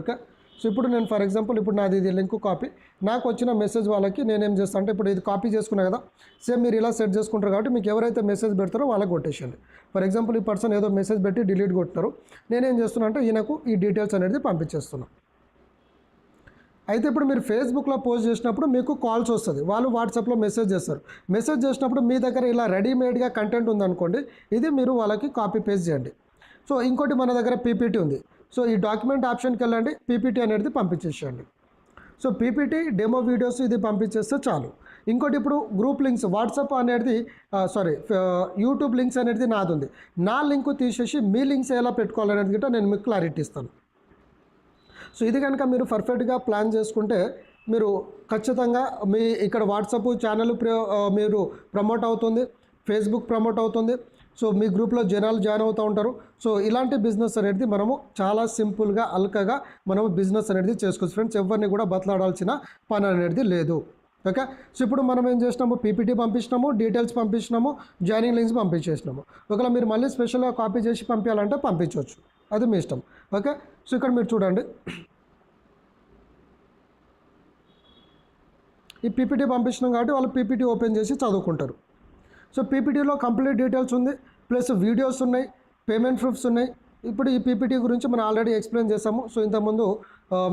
ఓకే, సో ఇప్పుడు నేను ఫర్ ఎగ్జాంపుల్ ఇప్పుడు నాది ఇది లింక్ కాపీ, నాకు వచ్చిన మెసేజ్ వాళ్ళకి నేనేం చేస్తాను అంటే ఇప్పుడు ఇది కాపీ చేసుకున్నా కదా, సేమ్ మీరు ఇలా సెట్ చేసుకుంటారు కాబట్టి మీకు ఎవరైతే మెసేజ్ పెడతారో వాళ్ళకి కొట్టేసేయండి. ఫర్ ఎగ్జాంపుల్ ఈ పర్సన్ ఏదో మెసేజ్ పెట్టి డిలీట్ కొట్టారు, నేనేం చేస్తున్నా అంటే ఈయనకు ఈ డీటెయిల్స్ అనేది పంపించేస్తున్నాను. అయితే ఇప్పుడు మీరు ఫేస్బుక్లో పోస్ట్ చేసినప్పుడు మీకు కాల్స్ వస్తుంది, వాళ్ళు వాట్సాప్లో మెసేజ్ చేస్తారు. మెసేజ్ చేసినప్పుడు మీ దగ్గర ఇలా రెడీమేడ్గా కంటెంట్ ఉందనుకోండి, ఇది మీరు వాళ్ళకి కాపీ పేస్ట్ చేయండి. సో ఇంకోటి మన దగ్గర పీపీటీ ఉంది. సో ఈ డాక్యుమెంట్ ఆప్షన్కి వెళ్ళండి, పీపీటీ అనేది పంపించేసేయండి. సో పీపీటీ డెమో వీడియోస్ ఇది పంపించేస్తే చాలు. ఇంకోటి ఇప్పుడు గ్రూప్ లింక్స్ వాట్సాప్ అనేది యూట్యూబ్ లింక్స్ అనేది నాది ఉంది. నా లింక్ తీసేసి మీ లింక్స్ ఎలా పెట్టుకోవాలనేది గిట్ట నేను మీకు క్లారిటీ ఇస్తాను. సో ఇది కనుక మీరు పర్ఫెక్ట్గా ప్లాన్ చేసుకుంటే మీరు ఖచ్చితంగా మీ ఇక్కడ వాట్సాప్ ఛానల్ మీరు ప్రమోట్ అవుతుంది, ఫేస్బుక్ ప్రమోట్ అవుతుంది. సో మీ గ్రూప్లో జనాలు జాయిన్ అవుతూ ఉంటారు. సో ఇలాంటి బిజినెస్ అనేది మనము చాలా సింపుల్గా అల్కగా మనము బిజినెస్ అనేది చేసుకోవచ్చు ఫ్రెండ్స్. ఎవరిని కూడా బతలాడాల్సిన పని అనేది లేదు. ఓకే, సో ఇప్పుడు మనం ఏం చేసినాము, పీపీటీ పంపించినాము, డీటెయిల్స్ పంపించినాము, జాయినింగ్ లింక్స్ పంపించేసినాము. ఒకవేళ మీరు మళ్ళీ స్పెషల్గా కాపీ చేసి పంపించాలంటే పంపించవచ్చు, అది మీ ఇష్టం. ఓకే, సో ఇక్కడ మీరు చూడండి, ఈ పీపీటీ పంపించినాం కాబట్టి వాళ్ళు పీపీటీ ఓపెన్ చేసి చదువుకుంటారు. సో పీపీటీలో కంప్లీట్ డీటెయిల్స్ ఉంది, ప్లస్ వీడియోస్ ఉన్నాయి, పేమెంట్ ప్రూఫ్స్ ఉన్నాయి. ఇప్పుడు ఈ పీపీటీ గురించి మనం ఆల్రెడీ ఎక్స్ప్లెయిన్ చేసాము. సో ఇంతకుముందు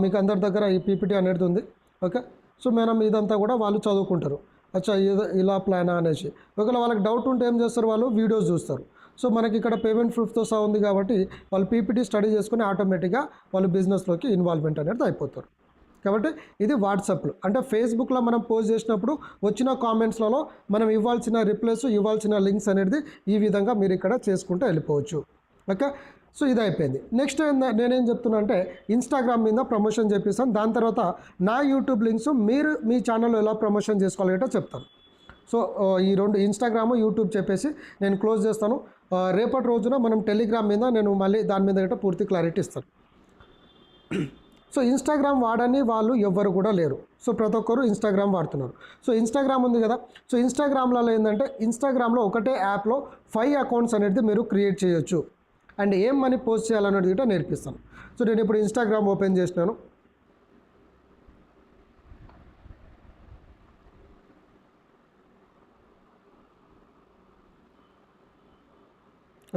మీకు అందరి దగ్గర ఈ పీపీటీ అనేది ఉంది. ఓకే, సో మనం ఇదంతా కూడా వాళ్ళు చదువుకుంటారు. అచ్చా ఇలా ప్లానా అనేసి. ఒకవేళ వాళ్ళకి డౌట్ ఉంటే ఏం చేస్తారు, వాళ్ళు వీడియోస్ చూస్తారు. సో మనకి ఇక్కడ పేమెంట్ ప్రూఫ్తో సహా ఉంది కాబట్టి వాళ్ళు పీపీటీ స్టడీ చేసుకుని ఆటోమేటిక్గా వాళ్ళు బిజినెస్లోకి ఇన్వాల్వ్మెంట్ అనేది అయిపోతారు. కాబట్టి ఇది వాట్సాప్లో అంటే ఫేస్బుక్లో మనం పోస్ట్ చేసినప్పుడు వచ్చిన కామెంట్స్లలో మనం ఇవ్వాల్సిన రిప్లైస్, ఇవ్వాల్సిన లింక్స్ అనేది ఈ విధంగా మీరు ఇక్కడ చేసుకుంటూ వెళ్ళిపోవచ్చు. ఓకే, సో ఇది అయిపోయింది. నెక్స్ట్ నేనేం చెప్తున్నా అంటే ఇన్స్టాగ్రామ్ మీద ప్రమోషన్ చేపిస్తాను. దాని తర్వాత నా యూట్యూబ్ లింక్స్ మీరు మీ ఛానల్లో ఎలా ప్రమోషన్ చేసుకోవాలంటే చెప్తాను. సో ఈ రెండు ఇన్స్టాగ్రాము, యూట్యూబ్ చెప్పేసి నేను క్లోజ్ చేస్తాను. రేపటి రోజున మనం టెలిగ్రామ్ మీద నేను మళ్ళీ దాని మీద గట్రా పూర్తి క్లారిటీ ఇస్తాను. సో ఇన్స్టాగ్రామ్ వాడని వాళ్ళు ఎవ్వరు కూడా లేరు. సో ప్రతి ఒక్కరు ఇన్స్టాగ్రామ్ వాడుతున్నారు. సో ఇన్స్టాగ్రామ్ ఉంది కదా, సో ఇన్స్టాగ్రామ్లలో ఏంటంటే ఇన్స్టాగ్రామ్లో ఒకటే యాప్లో 5 అకౌంట్స్ అనేది మీరు క్రియేట్ చేయొచ్చు. అండ్ ఏం మనీ పోస్ట్ చేయాలనేది కూడా నేర్పిస్తాను. సో నేను ఇప్పుడు ఇన్స్టాగ్రామ్ ఓపెన్ చేసినాను.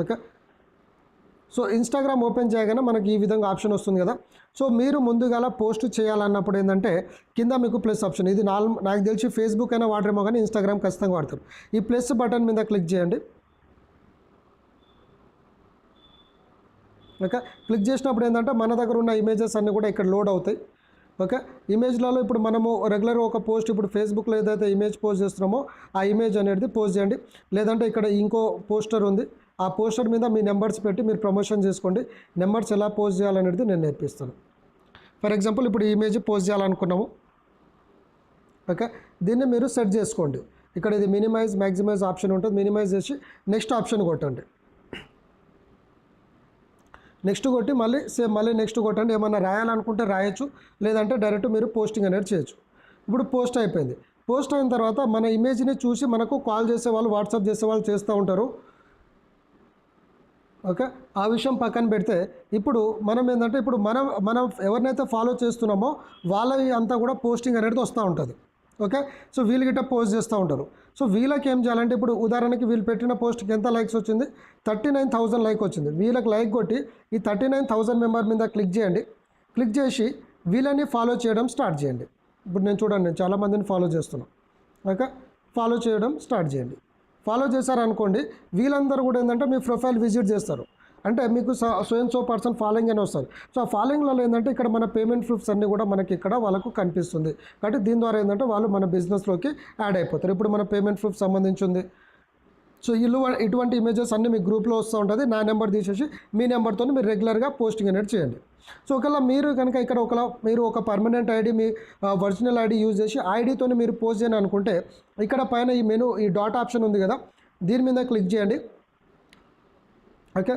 ఓకే, సో ఇన్స్టాగ్రామ్ ఓపెన్ చేయగానే మనకి ఈ విధంగా ఆప్షన్ వస్తుంది కదా. సో మీరు ముందుగా పోస్ట్ చేయాలన్నప్పుడు ఏంటంటే కింద మీకు ప్లస్ ఆప్షన్, ఇది నాకు తెలిసి ఫేస్బుక్ అయినా వాడరేమో కానీ ఇన్స్టాగ్రామ్ ఖచ్చితంగా వాడతారు. ఈ ప్లస్ బటన్ మీద క్లిక్ చేయండి. ఓకే, క్లిక్ చేసినప్పుడు ఏంటంటే మన దగ్గర ఉన్న ఇమేజెస్ అన్నీ కూడా ఇక్కడ లోడ్ అవుతాయి. ఓకే, ఇమేజ్లలో ఇప్పుడు మనము రెగ్యులర్ ఒక పోస్ట్ ఇప్పుడు ఫేస్బుక్లో ఏదైతే ఇమేజ్ పోస్ట్ చేస్తున్నామో ఆ ఇమేజ్ అనేది పోస్ట్ చేయండి. లేదంటే ఇక్కడ ఇంకో పోస్టర్ ఉంది, ఆ పోస్టర్ మీద మీ నెంబర్స్ పెట్టి మీరు ప్రమోషన్ చేసుకోండి. నెంబర్స్ ఎలా పోస్ట్ చేయాలనేది నేను నేర్పిస్తాను. ఫర్ ఎగ్జాంపుల్ ఇప్పుడు ఈ ఇమేజ్ పోస్ట్ చేయాలనుకున్నాము. ఓకే, దీన్ని మీరు సెట్ చేసుకోండి. ఇక్కడ ఇది మినిమైజ్ మ్యాక్సిమైజ్ ఆప్షన్ ఉంటుంది. మినిమైజ్ చేసి నెక్స్ట్ ఆప్షన్ కొట్టండి. నెక్స్ట్ కొట్టి మళ్ళీ నెక్స్ట్ కొట్టండి. ఏమన్నా రాయాలనుకుంటే రాయొచ్చు, లేదంటే డైరెక్ట్ మీరు పోస్టింగ్ అనేది చేయొచ్చు. ఇప్పుడు పోస్ట్ అయిపోయింది. పోస్ట్ అయిన తర్వాత మన ఇమేజ్ని చూసి మనకు కాల్ చేసేవాళ్ళు, వాట్సాప్ చేసేవాళ్ళు చేస్తూ ఉంటారు. ఓకే, ఆ విషయం పక్కన పెడితే ఇప్పుడు మనం ఏంటంటే ఇప్పుడు మనం ఎవరినైతే ఫాలో చేస్తున్నామో వాళ్ళవి అంతా కూడా పోస్టింగ్ అనేది వస్తూ ఉంటుంది. ఓకే, సో వీళ్ళు గిట్ట పోస్ట్ చేస్తూ ఉంటారు. సో వీళ్ళకి ఏం చేయాలంటే ఇప్పుడు ఉదాహరణకి వీళ్ళు పెట్టిన పోస్ట్కి ఎంత లైక్స్ వచ్చింది, 39,000 లైక్ వచ్చింది. వీళ్ళకి లైక్ కొట్టి ఈ 39,000 మెంబర్ మీద క్లిక్ చేయండి. క్లిక్ చేసి వీళ్ళని ఫాలో చేయడం స్టార్ట్ చేయండి. ఇప్పుడు నేను చూడండి, నేను చాలామందిని ఫాలో చేస్తున్నాను. ఓకే, ఫాలో చేయడం స్టార్ట్ చేయండి. ఫాలో చేశారనుకోండి, వీళ్ళందరూ కూడా ఏంటంటే మీ ప్రొఫైల్ విజిట్ చేస్తారు. అంటే మీకు సో పర్సన్ ఫాలోయింగ్ అని వస్తుంది. సో ఆ ఫాలోయింగ్లలో ఏంటంటే ఇక్కడ మన పేమెంట్ ప్రూఫ్స్ అన్నీ కూడా మనకి ఇక్కడ వాళ్ళకు కనిపిస్తుంది. కాబట్టి దీని ద్వారా ఏంటంటే వాళ్ళు మన బిజినెస్లోకి యాడ్ అయిపోతారు. ఇప్పుడు మన పేమెంట్ ప్రూఫ్ సంబంధించింది. సో ఇటువంటి ఇమేజెస్ అన్నీ మీ గ్రూప్లో వస్తూ ఉంటుంది. నా నెంబర్ తీసేసి మీ నెంబర్తో మీరు రెగ్యులర్గా పోస్టింగ్ అనేది చేయండి. సో ఒకవేళ మీరు కనుక ఇక్కడ మీరు ఒక పర్మనెంట్ ఐడి, మీ ఒరిజినల్ ఐడి యూజ్ చేసి ఐడితో మీరు పోస్ట్ చేయని అనుకుంటే ఇక్కడ పైన ఈ మెనూ ఈ డాట్ ఆప్షన్ ఉంది కదా, దీని మీద క్లిక్ చేయండి. ఓకే,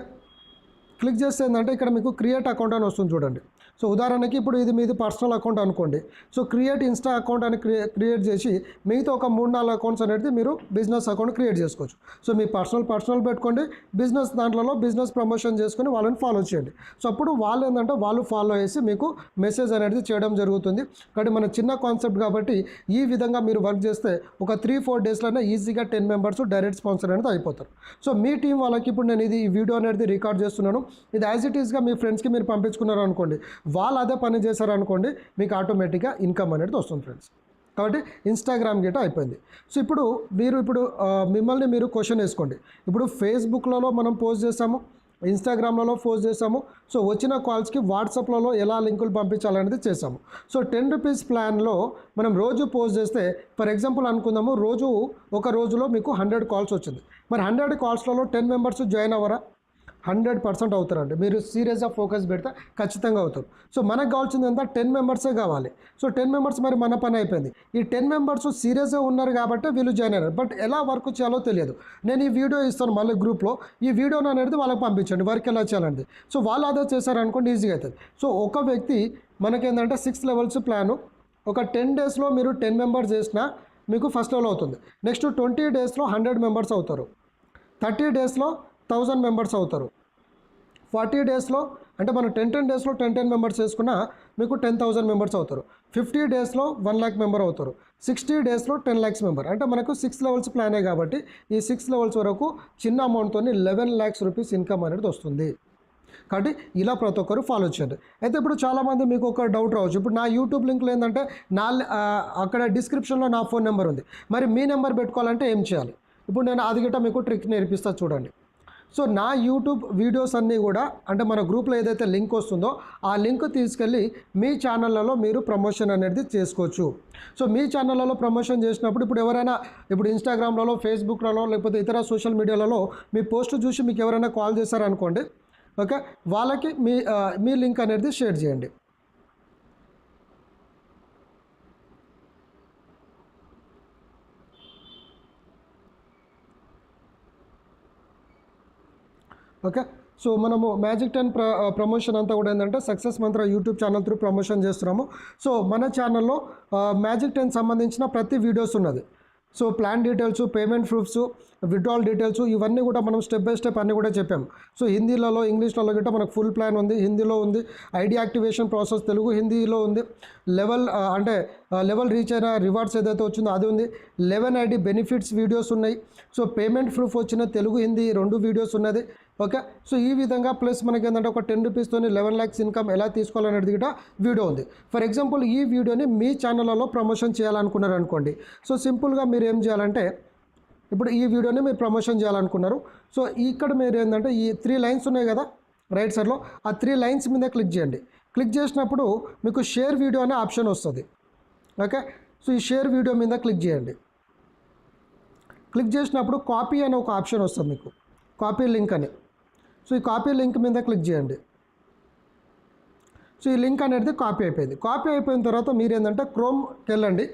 క్లిక్ చేస్తే ఏంటంటే ఇక్కడ మీకు క్రియేట్ అకౌంట్ అని వస్తుంది చూడండి. సో ఉదాహరణకి ఇప్పుడు ఇది మీది పర్సనల్ అకౌంట్ అనుకోండి. సో క్రియేట్ ఇన్స్టా అకౌంట్ అని క్రియేట్ చేసి మిగతా ఒక 3-4 అకౌంట్స్ అనేది మీరు బిజినెస్ అకౌంట్ క్రియేట్ చేసుకోవచ్చు. సో మీ పర్సనల్ పెట్టుకోండి, బిజినెస్ దాంట్లో బిజినెస్ ప్రమోషన్ చేసుకొని వాళ్ళని ఫాలో చేయండి. సో అప్పుడు వాళ్ళు ఏంటంటే వాళ్ళు ఫాలో చేసి మీకు మెసేజ్ అనేది చేయడం జరుగుతుంది. కాబట్టి మన చిన్న కాన్సెప్ట్ కాబట్టి ఈ విధంగా మీరు వర్క్ చేస్తే ఒక 3-4 డేస్లోనే ఈజీగా 10 మెంబర్స్ డైరెక్ట్ స్పాన్సర్ అనేది అయిపోతారు. సో మీ టీం వాళ్ళకి ఇప్పుడు నేను ఈ వీడియో అనేది రికార్డ్ చేస్తున్నాను. ఇది యాజ్ ఇట్ ఈస్గా మీ ఫ్రెండ్స్కి మీరు పంపించుకున్నారు అనుకోండి, వాళ్ళు అదే పని చేశారనుకోండి, మీకు ఆటోమేటిక్గా ఇన్కమ్ అనేది వస్తుంది ఫ్రెండ్స్. కాబట్టి ఇన్స్టాగ్రామ్ గిట అయిపోయింది. సో ఇప్పుడు మిమ్మల్ని మీరు క్వశ్చన్ వేసుకోండి. ఇప్పుడు ఫేస్బుక్లలో మనం పోస్ట్ చేసాము, ఇన్స్టాగ్రామ్లలో పోస్ట్ చేసాము. సో వచ్చిన కాల్స్కి వాట్సాప్లలో ఎలా లింకులు పంపించాలనేది చేసాము. సో 10 రూపీస్ ప్లాన్లో మనం రోజు పోస్ట్ చేస్తే, ఫర్ ఎగ్జాంపుల్ అనుకుందాము, ఒక రోజులో మీకు 100 కాల్స్ వచ్చింది. మరి 100 కాల్స్లలో 10 మెంబర్స్ జాయిన్ అవ్వరా? 100% అవుతారండి. మీరు సీరియస్గా ఫోకస్ పెడితే ఖచ్చితంగా అవుతారు. సో మనకు కావాల్సింది ఎంత, 10 మెంబర్సే కావాలి. సో 10 మెంబర్స్ మరి మన పని అయిపోయింది. ఈ 10 మెంబర్స్ సీరియస్గా ఉన్నారు కాబట్టి వీళ్ళు జాయిన్ అయ్యారు. బట్ ఎలా వర్క్ చేయాలో తెలియదు. నేను ఈ వీడియో ఇస్తాను మళ్ళీ గ్రూప్లో, ఈ వీడియోని అనేది వాళ్ళకి పంపించండి, వర్క్ ఎలా చేయాలండి. సో వాళ్ళు అదే చేశారనుకోండి, ఈజీగా అవుతుంది. సో ఒక వ్యక్తి మనకేంటంటే 6 లెవెల్స్ ప్లాను, ఒక 10 డేస్లో మీరు 10 మెంబర్స్ చేసినా మీకు ఫస్ట్ లెవెల్ అవుతుంది. నెక్స్ట్ 20 డేస్లో 100 మెంబర్స్ అవుతారు. 30 డేస్లో 1000 మెంబర్స్ అవుతారు. 40 డేస్లో అంటే మనం 10 డేస్లో 10 మెంబర్స్ చేసుకున్నా మీకు 10,000 మెంబర్స్ అవుతారు. 50 డేస్లో 1 lakh మెంబర్ అవుతారు. 60 డేస్లో 10 lakhs మెంబర్. అంటే మనకు 6 లెవెల్స్ ప్లానే కాబట్టి ఈ 6 లెవెల్స్ వరకు చిన్న అమౌంట్తో 11 lakhs రూపీస్ ఇన్కమ్ అనేది వస్తుంది. కాబట్టి ఇలా ప్రతి ఒక్కరు ఫాలో చేయండి. అయితే ఇప్పుడు చాలామంది మీకు ఒక డౌట్ రావచ్చు. ఇప్పుడు నా యూట్యూబ్ లింక్లో ఏంటంటే అక్కడ డిస్క్రిప్షన్లో నా ఫోన్ నెంబర్ ఉంది. మరి మీ నెంబర్ పెట్టుకోవాలంటే ఏం చేయాలి? ఇప్పుడు నేను అది గిట్ట మీకు ట్రిక్ నేర్పిస్తా చూడండి. సో నా యూట్యూబ్ వీడియోస్ అన్నీ కూడా అంటే మన గ్రూప్లో ఏదైతే లింక్ వస్తుందో ఆ లింక్ తీసుకెళ్ళి మీ ఛానళ్ళలో మీరు ప్రమోషన్ అనేది చేసుకోవచ్చు. సో మీ ఛానళ్ళలో ప్రమోషన్ చేసినప్పుడు ఇప్పుడు ఎవరైనా ఇప్పుడు ఇన్స్టాగ్రామ్లలో, ఫేస్బుక్లలో, లేకపోతే ఇతర సోషల్ మీడియాలలో మీ పోస్ట్ చూసి మీకు ఎవరైనా కాల్ చేశారనుకోండి, ఓకే, వాళ్ళకి మీ లింక్ అనేది షేర్ చేయండి. ఓకే, సో మనము మ్యాజిక్ 10 ప్రమోషన్ అంతా కూడా ఏంటంటే సక్సెస్ మంత్ర యూట్యూబ్ ఛానల్ త్రూ ప్రమోషన్ చేస్తున్నాము. సో మన ఛానల్లో మ్యాజిక్ 10 సంబంధించిన ప్రతి వీడియోస్ ఉన్నది. So plan details, payment proofs, withdrawal details ఇవన్నీ కూడా మనం స్టెప్ బై స్టెప్ అన్నీ కూడా చెప్పాము. సో హిందీలలో, ఇంగ్లీష్లలో గిట్ట మనకు ఫుల్ ప్లాన్ ఉంది, హిందీలో ఉంది. ఐడి యాక్టివేషన్ ప్రాసెస్ తెలుగు, హిందీలో ఉంది. లెవెల్ రీచ్ అయిన రివార్డ్స్ ఏదైతే వచ్చిందో అది ఉంది. 11 ఐడి బెనిఫిట్స్ వీడియోస్ ఉన్నాయి. సో పేమెంట్ ప్రూఫ్ వచ్చిన తెలుగు, హిందీ 2 వీడియోస్ ఉన్నది. ఓకే, సో ఈ విధంగా ప్లస్ మనకి ఏంటంటే ఒక 10 రూపీస్తో 11 lakhs ఇన్కమ్ ఎలా తీసుకోవాలనేది కూడా వీడియో ఉంది. ఫర్ ఎగ్జాంపుల్ ఈ వీడియోని మీ ఛానల్లో ప్రమోషన్ చేయాలనుకున్నారు అనుకోండి. సో సింపుల్గా మీరు ఏం చేయాలంటే ఇప్పుడు ఈ వీడియోని మీరు ప్రమోషన్ చేయాలనుకున్నారు. సో ఇక్కడ మీరు ఏంటంటే ఈ 3 లైన్స్ ఉన్నాయి కదా రైట్ సైడ్లో, ఆ 3 లైన్స్ మీద క్లిక్ చేయండి. క్లిక్ చేసినప్పుడు మీకు షేర్ వీడియో అనే ఆప్షన్ వస్తుంది. ఓకే, సో ఈ షేర్ వీడియో మీద క్లిక్ చేయండి. క్లిక్ చేసినప్పుడు కాపీ అనే ఒక ఆప్షన్ వస్తుంది మీకు, కాపీ లింక్ అని. సో ఈ కాపీ లింక్ మీద క్లిక్ చేయండి. సో ఈ లింక్ అనేది కాపీ అయిపోయింది. కాపీ అయిపోయిన తర్వాత మీరు ఏంటంటే క్రోమ్కి వెళ్ళండి.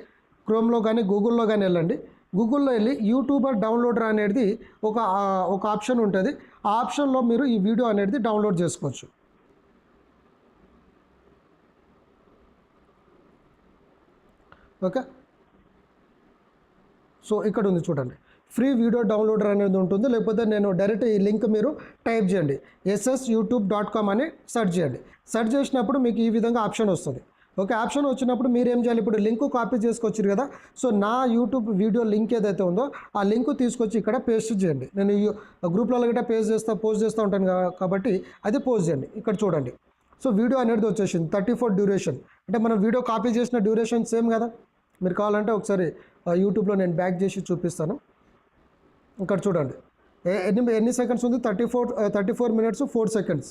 క్రోమ్లో కానీ గూగుల్లో కానీ వెళ్ళండి. గూగుల్లో వెళ్ళి యూట్యూబర్ డౌన్లోడర్ అనేది ఒక ఆప్షన్ ఉంటుంది. ఆ ఆప్షన్లో మీరు ఈ వీడియో అనేది డౌన్లోడ్ చేసుకోవచ్చు. ఓకే, సో ఇక్కడ ఉంది చూడండి, ఫ్రీ వీడియో డౌన్లోడర్ అనేది ఉంటుంది. లేకపోతే నేను డైరెక్ట్ ఈ లింక్ మీరు టైప్ చేయండి, ssyoutube.com అని సెర్చ్ చేయండి. సెర్చ్ చేసినప్పుడు మీకు ఈ విధంగా ఆప్షన్ వస్తుంది. ఓకే, ఆప్షన్ వచ్చినప్పుడు మీరు ఏం చేయాలి, ఇప్పుడు లింక్ కాపీ చేసుకొచ్చారు కదా, సో నా యూట్యూబ్ వీడియో లింక్ ఏదైతే ఉందో ఆ లింక్ తీసుకొచ్చి ఇక్కడ పేస్ట్ చేయండి. నేను గ్రూప్లలో గట్రా పోస్ట్ చేస్తూ ఉంటాను కాబట్టి అది పోస్ట్ చేయండి. ఇక్కడ చూడండి, సో వీడియో అనేది వచ్చేసింది 34 డ్యూరేషన్. అంటే మనం వీడియో కాపీ చేసిన డ్యూరేషన్ సేమ్ కదా. మీరు కావాలంటే ఒకసారి యూట్యూబ్లో నేను బ్యాక్ చేసి చూపిస్తాను. ఇక్కడ చూడండి ఎన్ని సెకండ్స్ ఉంది, 34 minutes 4 seconds.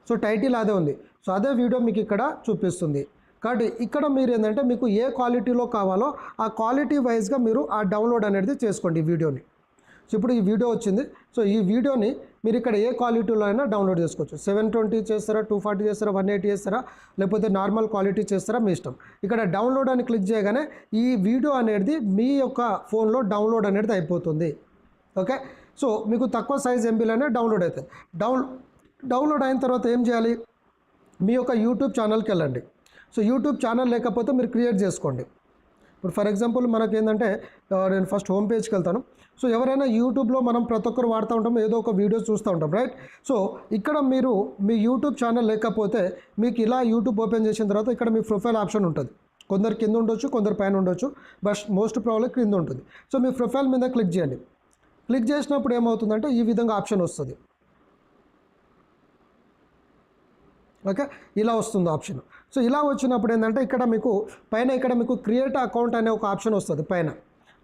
సో టైటిల్ అదే ఉంది. సో అదే వీడియో మీకు ఇక్కడ చూపిస్తుంది. కాబట్టి ఇక్కడ మీరు ఏంటంటే మీకు ఏ క్వాలిటీలో కావాలో ఆ క్వాలిటీ వైజ్గా మీరు ఆ డౌన్లోడ్ అనేది చేసుకోండి ఈ వీడియోని. సో ఇప్పుడు ఈ వీడియో వచ్చింది. సో ఈ వీడియోని మీరు ఇక్కడ ఏ క్వాలిటీలో అయినా డౌన్లోడ్ చేసుకోవచ్చు. 720 చేస్తారా, 240 చేస్తారా, 180 చేస్తారా, లేకపోతే నార్మల్ క్వాలిటీ చేస్తారా, మీ ఇష్టం. ఇక్కడ డౌన్లోడ్ అని క్లిక్ చేయగానే ఈ వీడియో అనేది మీ యొక్క ఫోన్లో డౌన్లోడ్ అనేది అయిపోతుంది. ఓకే, సో మీకు తక్కువ సైజ్ ఎంబీలోనే డౌన్లోడ్ అవుతుంది. డౌన్లోడ్ అయిన తర్వాత ఏం చేయాలి, మీ యొక్క యూట్యూబ్ ఛానల్కి వెళ్ళండి. సో యూట్యూబ్ ఛానల్ లేకపోతే మీరు క్రియేట్ చేసుకోండి. ఇప్పుడు ఫర్ ఎగ్జాంపుల్ మనకి ఏంటంటే నేను ఫస్ట్ హోమ్ పేజ్కి వెళ్తాను. సో ఎవరైనా యూట్యూబ్లో మనం ప్రతి ఒక్కరు వాడుతూ ఉంటాం, ఏదో ఒక వీడియోస్ చూస్తూ ఉంటాం, రైట్. సో ఇక్కడ మీరు మీ యూట్యూబ్ ఛానల్ లేకపోతే మీకు ఇలా యూట్యూబ్ ఓపెన్ చేసిన తర్వాత ఇక్కడ మీ ప్రొఫైల్ ఆప్షన్ ఉంటుంది. కొందరు కింద ఉండొచ్చు, కొందరు పైన ఉండొచ్చు, బట్ మోస్ట్ ప్రాబ్లీ కింద ఉంటుంది. సో మీ ప్రొఫైల్ మీద క్లిక్ చేయండి. క్లిక్ చేసినప్పుడు ఏమవుతుందంటే ఈ విధంగా ఆప్షన్ వస్తుంది. ఓకే, ఇలా వస్తుంది ఆప్షన్. సో ఇలా వచ్చినప్పుడు ఏంటంటే ఇక్కడ మీకు పైన ఇక్కడ మీకు క్రియేట్ అకౌంట్ అనే ఒక ఆప్షన్ వస్తుంది పైన,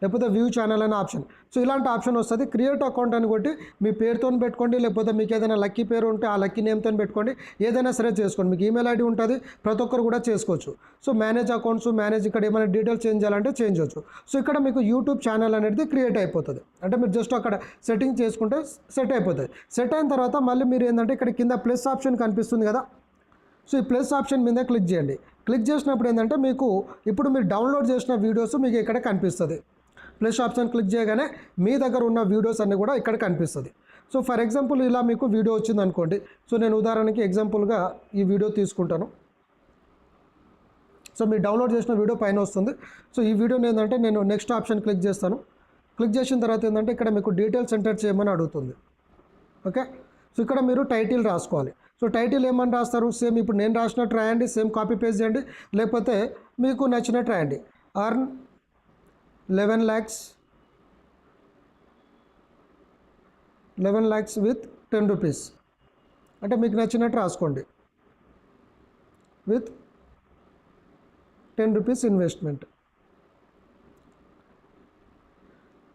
లేకపోతే వ్యూ ఛానల్ అనే ఆప్షన్. సో ఇలాంటి ఆప్షన్ వస్తుంది. క్రియేట్ అకౌంట్ అని కొట్టి మీ పేరుతో పెట్టుకోండి, లేకపోతే మీకు ఏదైనా లక్కీ పేరు ఉంటే ఆ లక్కీ నేమ్తో పెట్టుకోండి, ఏదైనా సరే చేసుకోండి. మీకు ఈమెయిల్ ఐడి ఉంటుంది, ప్రతి ఒక్కరు కూడా చేసుకోవచ్చు. సో మేనేజ్ అకౌంట్స్, ఇక్కడ ఏమైనా డీటెయిల్స్ చేంజ్ చేయాలంటే చేంజ్ చేయొచ్చు. సో ఇక్కడ మీకు యూట్యూబ్ ఛానల్ అనేది క్రియేట్ అయిపోతుంది. అంటే మీరు జస్ట్ అక్కడ సెట్టింగ్ చేసుకుంటే సెట్ అయిపోతుంది. సెట్ అయిన తర్వాత మళ్ళీ మీరు ఏంటంటే ఇక్కడ కింద ప్లస్ ఆప్షన్ కనిపిస్తుంది కదా, సో ఈ ప్లస్ ఆప్షన్ మీద క్లిక్ చేయండి. క్లిక్ చేసినప్పుడు ఏంటంటే మీకు ఇప్పుడు మీరు డౌన్లోడ్ చేసిన వీడియోస్ మీకు ఇక్కడ కనిపిస్తుంది. ప్లస్ ఆప్షన్ క్లిక్ చేయగానే మీ దగ్గర ఉన్న వీడియోస్ అన్నీ కూడా ఇక్కడ కనిపిస్తుంది. సో ఫర్ ఎగ్జాంపుల్ ఇలా మీకు వీడియో వచ్చింది అనుకోండి. సో నేను ఉదాహరణకి ఎగ్జాంపుల్గా ఈ వీడియో తీసుకుంటాను. సో మీరు డౌన్లోడ్ చేసిన వీడియో పైన వస్తుంది. సో ఈ వీడియోని ఏంటంటే నేను నెక్స్ట్ ఆప్షన్ క్లిక్ చేస్తాను. క్లిక్ చేసిన తర్వాత ఏంటంటే ఇక్కడ మీకు డీటెయిల్స్ ఎంటర్ చేయమని అడుగుతుంది. ఓకే, సో ఇక్కడ మీరు టైటిల్ రాసుకోవాలి. సో టైటిల్ ఏమని రాస్తారు, సేమ్ ఇప్పుడు నేను రాసినట్టు రాయండి, సేమ్ కాపీ పేస్ట్ చేయండి, లేకపోతే మీకు నచ్చినట్టు రాయండి. అర్న్ 11 lakhs విత్ 10 rupees, అంటే మీకు నచ్చినట్టు రాసుకోండి. With 10 rupees investment,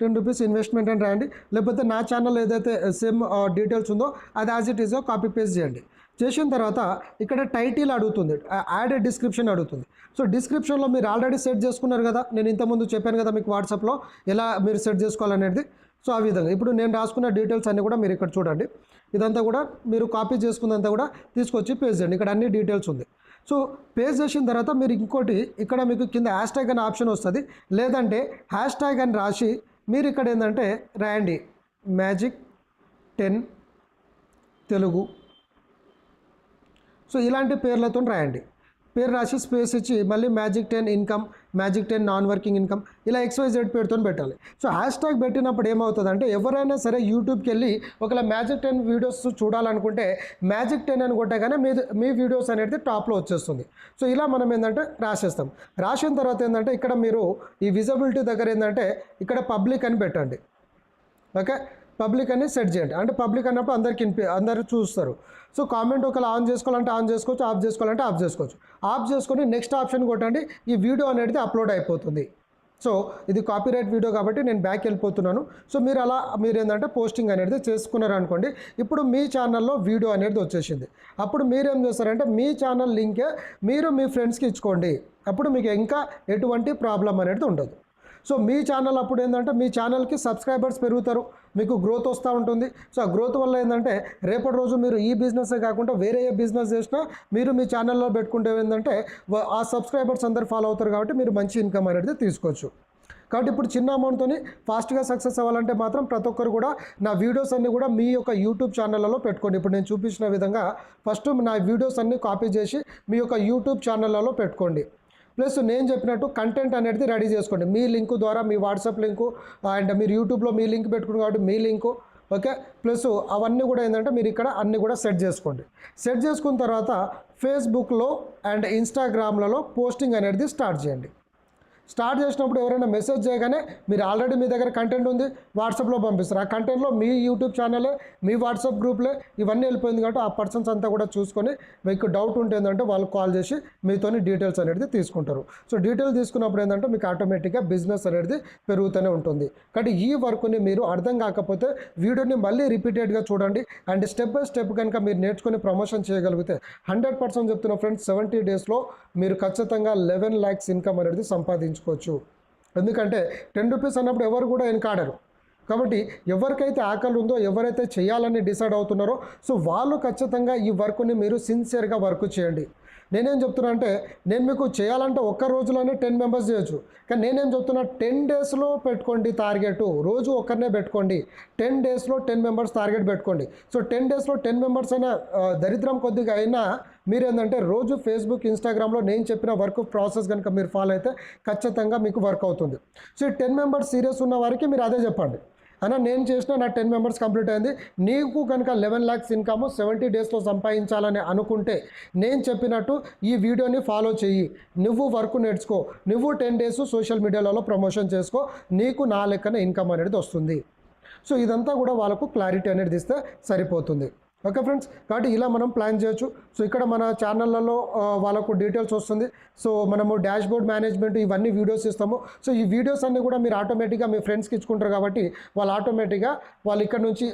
10 rupees investment అని రాయండి. లేకపోతే నా ఛానల్ ఏదైతే సేమ్ డీటెయిల్స్ ఉందో అది యాజ్ ఇట్ ఈజో కాపీ పేస్ట్ చేయండి. చేసిన తర్వాత ఇక్కడ టైటిల్ అడుగుతుంది, యాడ్ ఏ డిస్క్రిప్షన్ అడుగుతుంది. సో డిస్క్రిప్షన్లో మీరు ఆల్రెడీ సెట్ చేసుకున్నారు కదా, నేను ఇంతకుముందు చెప్పాను కదా మీకు వాట్సాప్లో ఎలా మీరు సెట్ చేసుకోవాలనేది. సో ఆ విధంగా ఇప్పుడు నేను రాసుకున్న డీటెయిల్స్ అన్నీ కూడా మీరు ఇక్కడ చూడండి. ఇదంతా కూడా మీరు కాపీ చేసుకున్నంతా కూడా తీసుకొచ్చి పేస్ట్ చేయండి. ఇక్కడ అన్ని డీటెయిల్స్ ఉంది. సో పేస్ట్ చేసిన తర్వాత మీరు ఇంకోటి ఇక్కడ మీకు కింద హ్యాష్ ట్యాగ్ అనే ఆప్షన్ వస్తుంది. లేదంటే హ్యాష్ ట్యాగ్ అని రాసి మీరు ఇక్కడ ఏంటంటే రాయండి magic10 తెలుగు. సో ఇలాంటి పేర్లతో రాయండి. పేరు రాసి స్పేస్ ఇచ్చి మళ్ళీ magic10 income, magic10 non working income, ఇలా XYZ పేరుతో పెట్టాలి. సో హ్యాష్ ట్యాగ్ పెట్టినప్పుడు ఏమవుతుందంటే ఎవరైనా సరే యూట్యూబ్కి వెళ్ళి ఒకవేళ magic10 వీడియోస్ చూడాలనుకుంటే magic10 అని కొట్టగానే మీ వీడియోస్ అనేది టాప్లో వచ్చేస్తుంది. సో ఇలా మనం ఏంటంటే రాసేస్తాం. రాసిన తర్వాత ఏంటంటే ఇక్కడ మీరు ఈ విజిబిలిటీ దగ్గర ఏంటంటే ఇక్కడ పబ్లిక్ అని పెట్టండి. ఓకే, పబ్లిక్ అని సెట్ చేయండి. అంటే పబ్లిక్ అన్నప్పుడు అందరు చూస్తారు. సో కామెంట్ ఒకవేళ ఆన్ చేసుకోవాలంటే ఆన్ చేసుకోవచ్చు, ఆఫ్ చేసుకోవాలంటే ఆఫ్ చేసుకోవచ్చు. ఆఫ్ చేసుకొని నెక్స్ట్ ఆప్షన్ కొట్టండి, ఈ వీడియో అనేది అప్లోడ్ అయిపోతుంది. సో ఇది కాపీరైట్ వీడియో కాబట్టి నేను బ్యాక్ వెళ్ళిపోతున్నాను. సో మీరు ఏంటంటే పోస్టింగ్ అనేది చేసుకున్నారనుకోండి, ఇప్పుడు మీ ఛానల్లో వీడియో అనేది వచ్చేసింది. అప్పుడు మీరేం చేస్తారంటే మీ ఛానల్ లింకే మీరు మీ ఫ్రెండ్స్కి ఇచ్చుకోండి. అప్పుడు మీకు ఇంకా ఎటువంటి ప్రాబ్లం అనేది ఉండదు. సో మీ ఛానల్ అప్పుడు ఏంటంటే మీ ఛానల్కి సబ్స్క్రైబర్స్ పెరుగుతారు, మీకు గ్రోత్ వస్తూ ఉంటుంది. సో ఆ గ్రోత్ వల్ల ఏంటంటే రేపటి రోజు మీరు ఈ బిజినెస్సే కాకుండా వేరే ఏ బిజినెస్ చేసినా మీరు మీ ఛానల్లో పెట్టుకుంటే ఏంటంటే ఆ సబ్స్క్రైబర్స్ అందరు ఫాలో అవుతారు కాబట్టి మీరు మంచి ఇన్కమ్ అనేది తీసుకోవచ్చు. కాబట్టి ఇప్పుడు చిన్న అమౌంట్తో ఫాస్ట్గా సక్సెస్ అవ్వాలంటే మాత్రం ప్రతి ఒక్కరు కూడా నా వీడియోస్ అన్నీ కూడా మీ యొక్క యూట్యూబ్ ఛానళ్ళలో పెట్టుకోండి. ఇప్పుడు నేను చూపించిన విధంగా ఫస్ట్ నా వీడియోస్ అన్నీ కాపీ చేసి మీ యొక్క యూట్యూబ్ ఛానళ్ళలో పెట్టుకోండి. ప్లస్ నేను చెప్పినట్టు కంటెంట్ అనేది రెడీ చేసుకోండి. మీ లింకు ద్వారా మీ వాట్సాప్ లింకు అండ్ మీరు యూట్యూబ్లో మీ లింక్ పెట్టుకున్నారు కాబట్టి మీ లింకు ఓకే. ప్లస్ అవన్నీ కూడా ఏంటంటే మీరు ఇక్కడ అన్నీ కూడా సెట్ చేసుకోండి. సెట్ చేసుకున్న తర్వాత ఫేస్బుక్లో అండ్ ఇన్స్టాగ్రామ్లలో పోస్టింగ్ అనేది స్టార్ట్ చేయండి. స్టార్ట్ చేసినప్పుడు ఎవరైనా మెసేజ్ చేయగానే మీరు ఆల్రెడీ మీ దగ్గర కంటెంట్ ఉంది వాట్సాప్లో పంపిస్తారు. ఆ కంటెంట్లో మీ యూట్యూబ్ ఛానలే మీ వాట్సాప్ గ్రూప్లే ఇవన్నీ వెళ్ళిపోయింది కాబట్టి ఆ పర్సన్స్ అంతా కూడా చూసుకొని మీకు డౌట్ ఉంటుందంటే వాళ్ళు కాల్ చేసి మీతోని డీటెయిల్స్ అనేది తీసుకుంటారు. సో డీటెయిల్స్ తీసుకున్నప్పుడు ఏంటంటే మీకు ఆటోమేటిక్గా బిజినెస్ అనేది పెరుగుతూనే ఉంటుంది. కాబట్టి ఈ వర్క్ని మీరు అర్థం కాకపోతే వీడియోని మళ్ళీ రిపీటెడ్గా చూడండి అండ్ స్టెప్ బై స్టెప్ కనుక మీరు నేర్చుకుని ప్రమోషన్ చేయగలిగితే 100% చెప్తున్న ఫ్రెండ్స్ 70 డేస్లో మీరు ఖచ్చితంగా 11 lakhs ఇన్కమ్ అనేది సంపాదించుకోవచ్చు. ఎందుకంటే 10 రూపీస్ అన్నప్పుడు ఎవరు కూడా వెనకాడరు. కాబట్టి ఎవరికైతే ఆకలి ఉందో ఎవరైతే చేయాలని డిసైడ్ అవుతున్నారో సో వాళ్ళు ఖచ్చితంగా ఈ వర్క్ని మీరు సిన్సియర్గా వర్క్ చేయండి. నేనేం చెప్తున్నా అంటే నేను మీకు చేయాలంటే ఒక్క రోజులోనే 10 మెంబర్స్ చేయొచ్చు, కానీ నేనేం చెప్తున్నా 10 డేస్లో పెట్టుకోండి టార్గెట్. రోజు ఒక్కరినే పెట్టుకోండి. 10 డేస్లో 10 మెంబర్స్ టార్గెట్ పెట్టుకోండి. సో 10 డేస్లో 10 మెంబర్స్ అయినా దరిద్రం కొద్దిగా అయినా మీరు ఏంటంటే రోజు ఫేస్బుక్ ఇన్స్టాగ్రామ్లో నేను చెప్పిన వర్క్ ప్రాసెస్ కనుక మీరు ఫాలో అయితే ఖచ్చితంగా మీకు వర్క్ అవుతుంది. సో ఈ 10 మెంబర్స్ సీరియస్ ఉన్న వారికి మీరు అదే చెప్పండి, అన్న నేను చేసిన నా 10 మెంబర్స్ కంప్లీట్ అయింది, నీకు కనుక 11 lakhs ఇన్కమ్ 70 డేస్లో సంపాదించాలని అనుకుంటే నేను చెప్పినట్టు ఈ వీడియోని ఫాలో చెయ్యి, నువ్వు వర్క్ నేర్చుకో, నువ్వు 10 డేస్ సోషల్ మీడియాలో ప్రమోషన్ చేసుకో, నీకు నా లెక్కన ఇన్కమ్ అనేది వస్తుంది. సో ఇదంతా కూడా వాళ్ళకు క్లారిటీ అనేది ఇస్తే సరిపోతుంది. ఓకే ఫ్రెండ్స్, కాబట్టి ఇలా మనం ప్లాన్ చేయొచ్చు. సో ఇక్కడ మన ఛానళ్ళలో వాళ్ళకు డీటెయిల్స్ వస్తుంది. సో మనము డాష్ బోర్డ్ మేనేజ్మెంట్ ఇవన్నీ వీడియోస్ ఇస్తాము. సో ఈ వీడియోస్ అన్నీ కూడా మీరు ఆటోమేటిక్గా మీ ఫ్రెండ్స్కి ఇచ్చుకుంటారు కాబట్టి వాళ్ళు ఆటోమేటిక్గా వాళ్ళు ఇక్కడ నుంచి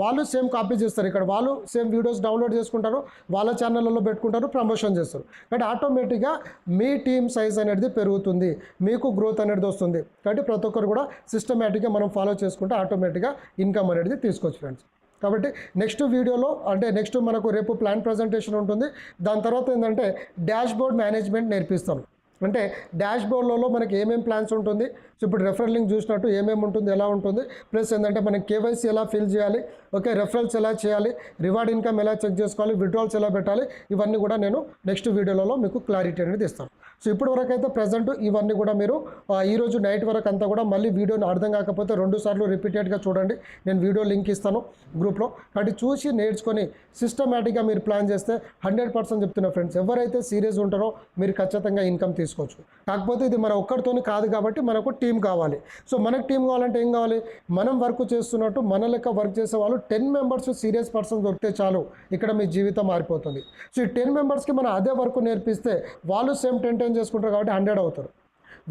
వాళ్ళు సేమ్ కాపీ చేస్తారు, ఇక్కడ వాళ్ళు సేమ్ వీడియోస్ డౌన్లోడ్ చేసుకుంటారు, వాళ్ళ ఛానళ్ళలో పెట్టుకుంటారు, ప్రమోషన్ చేస్తారు. కాబట్టి ఆటోమేటిక్గా మీ టీమ్ సైజ్ అనేది పెరుగుతుంది, మీకు గ్రోత్ అనేది వస్తుంది. కాబట్టి ప్రతి ఒక్కరు కూడా సిస్టమేటిక్గా మనం ఫాలో చేసుకుంటే ఆటోమేటిక్గా ఇన్కమ్ అనేది తీసుకోవచ్చు ఫ్రెండ్స్. కాబట్టి నెక్స్ట్ వీడియోలో అంటే నెక్స్ట్ మనకు రేపు ప్లాన్ ప్రజెంటేషన్ ఉంటుంది. దాని తర్వాత ఏంటంటే డాష్ బోర్డ్ మేనేజ్మెంట్ నేర్పిస్తాం. అంటే డాష్ బోర్డ్లలో మనకి ఏమేమి ప్లాన్స్ ఉంటుంది, సో ఇప్పుడు రెఫరల్ లింక్ చూసినట్టు ఏమేమి ఉంటుంది, ఎలా ఉంటుంది, ప్లస్ ఏంటంటే మనకి కేవైసీ ఎలా ఫిల్ చేయాలి, ఓకే, రెఫరల్స్ ఎలా చేయాలి, రివార్డ్ ఇన్కమ్ ఎలా చెక్ చేసుకోవాలి, విత్డ్రాల్స్ ఎలా పెట్టాలి, ఇవన్నీ కూడా నేను నెక్స్ట్ వీడియోలలో మీకు క్లారిటీ అనేది ఇస్తాను. సో ఇప్పటి వరకు అయితే ప్రజెంట్ ఇవన్నీ కూడా మీరు ఈరోజు నైట్ వరకు అంతా కూడా మళ్ళీ వీడియోని అర్థం కాకపోతే 2 సార్లు రిపీటెడ్గా చూడండి, నేను వీడియో లింక్ ఇస్తాను గ్రూప్లో. కాబట్టి చూసి నేర్చుకొని సిస్టమేటిక్గా మీరు ప్లాన్ చేస్తే 100% చెప్తున్నా ఫ్రెండ్స్, ఎవరైతే సీరియస్ ఉంటారో మీరు ఖచ్చితంగా ఇన్కమ్ తీసుకోవచ్చు. కాకపోతే ఇది మన ఒక్కరితోని కాదు కాబట్టి మనకు టీం కావాలి. సో మనకు టీం కావాలంటే ఏం కావాలి, మనం వర్క్ చేస్తున్నట్టు మన లెక్క వర్క్ చేసే వాళ్ళు 10 మెంబర్స్ సీరియస్ పర్సన్స్ దొరికితే చాలు, ఇక్కడ మీ జీవితం మారిపోతుంది. సో ఈ 10 మెంబర్స్కి మనం అదే వర్క్ నేర్పిస్తే వాళ్ళు సేమ్ 10 చేసుకుంటారు కాబట్టి 100 అవుతారు.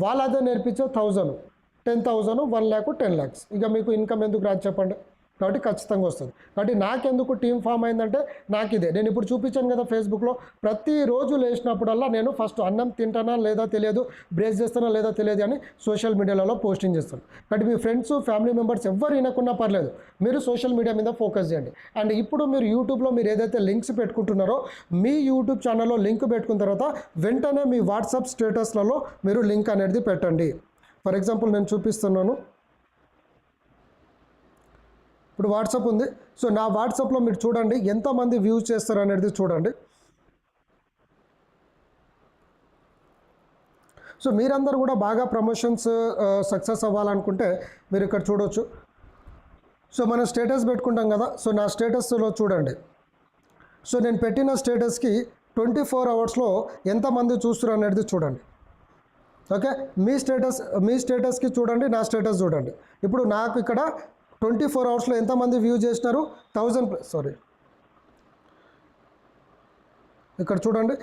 వాళ్ళు అదే నేర్పించే 1000, 10,000, 1 lakh, 10 lakhs, ఇక మీకు ఇన్కమ్ ఎందుకు రాదు చెప్పండి. కాబట్టి ఖచ్చితంగా వస్తుంది. కాబట్టి నాకెందుకు టీం ఫామ్ అయిందంటే నాకు ఇదే, నేను ఇప్పుడు చూపించాను కదా ఫేస్బుక్లో, ప్రతిరోజు లేచినప్పుడల్లా నేను ఫస్ట్ అన్నం తింటానా లేదా తెలియదు, బ్రేక్ చేస్తానా లేదా తెలియదు అని సోషల్ మీడియాలో పోస్టింగ్ చేస్తాను. కాబట్టి మీ ఫ్రెండ్స్ ఫ్యామిలీ మెంబర్స్ ఎవరు వినకున్నా పర్లేదు, మీరు సోషల్ మీడియా మీద ఫోకస్ చేయండి. అండ్ ఇప్పుడు మీరు యూట్యూబ్లో మీరు ఏదైతే లింక్స్ పెట్టుకుంటున్నారో మీ యూట్యూబ్ ఛానల్లో లింక్ పెట్టుకున్న తర్వాత వెంటనే మీ వాట్సాప్ స్టేటస్లలో మీరు లింక్ అనేది పెట్టండి. ఫర్ ఎగ్జాంపుల్ నేను చూపిస్తున్నాను, ఇప్పుడు వాట్సాప్ ఉంది. సో నా వాట్సాప్లో మీరు చూడండి ఎంతమంది వ్యూస్ చేస్తారు అనేది చూడండి. సో మీరందరూ కూడా బాగా ప్రమోషన్స్ సక్సెస్ అవ్వాలనుకుంటే మీరు ఇక్కడ చూడవచ్చు. సో మనం స్టేటస్ పెట్టుకుంటాం కదా, సో నా స్టేటస్లో చూడండి. సో నేను పెట్టిన స్టేటస్కి 24 అవర్స్లో ఎంతమంది చూస్తారు అనేది చూడండి. ఓకే, మీ స్టేటస్కి చూడండి, నా స్టేటస్ చూడండి. ఇప్పుడు నాకు ఇక్కడ 24 అవర్స్లో ఎంతమంది వ్యూ చేసినారు, 1000 సారీ ఇక్కడ చూడండి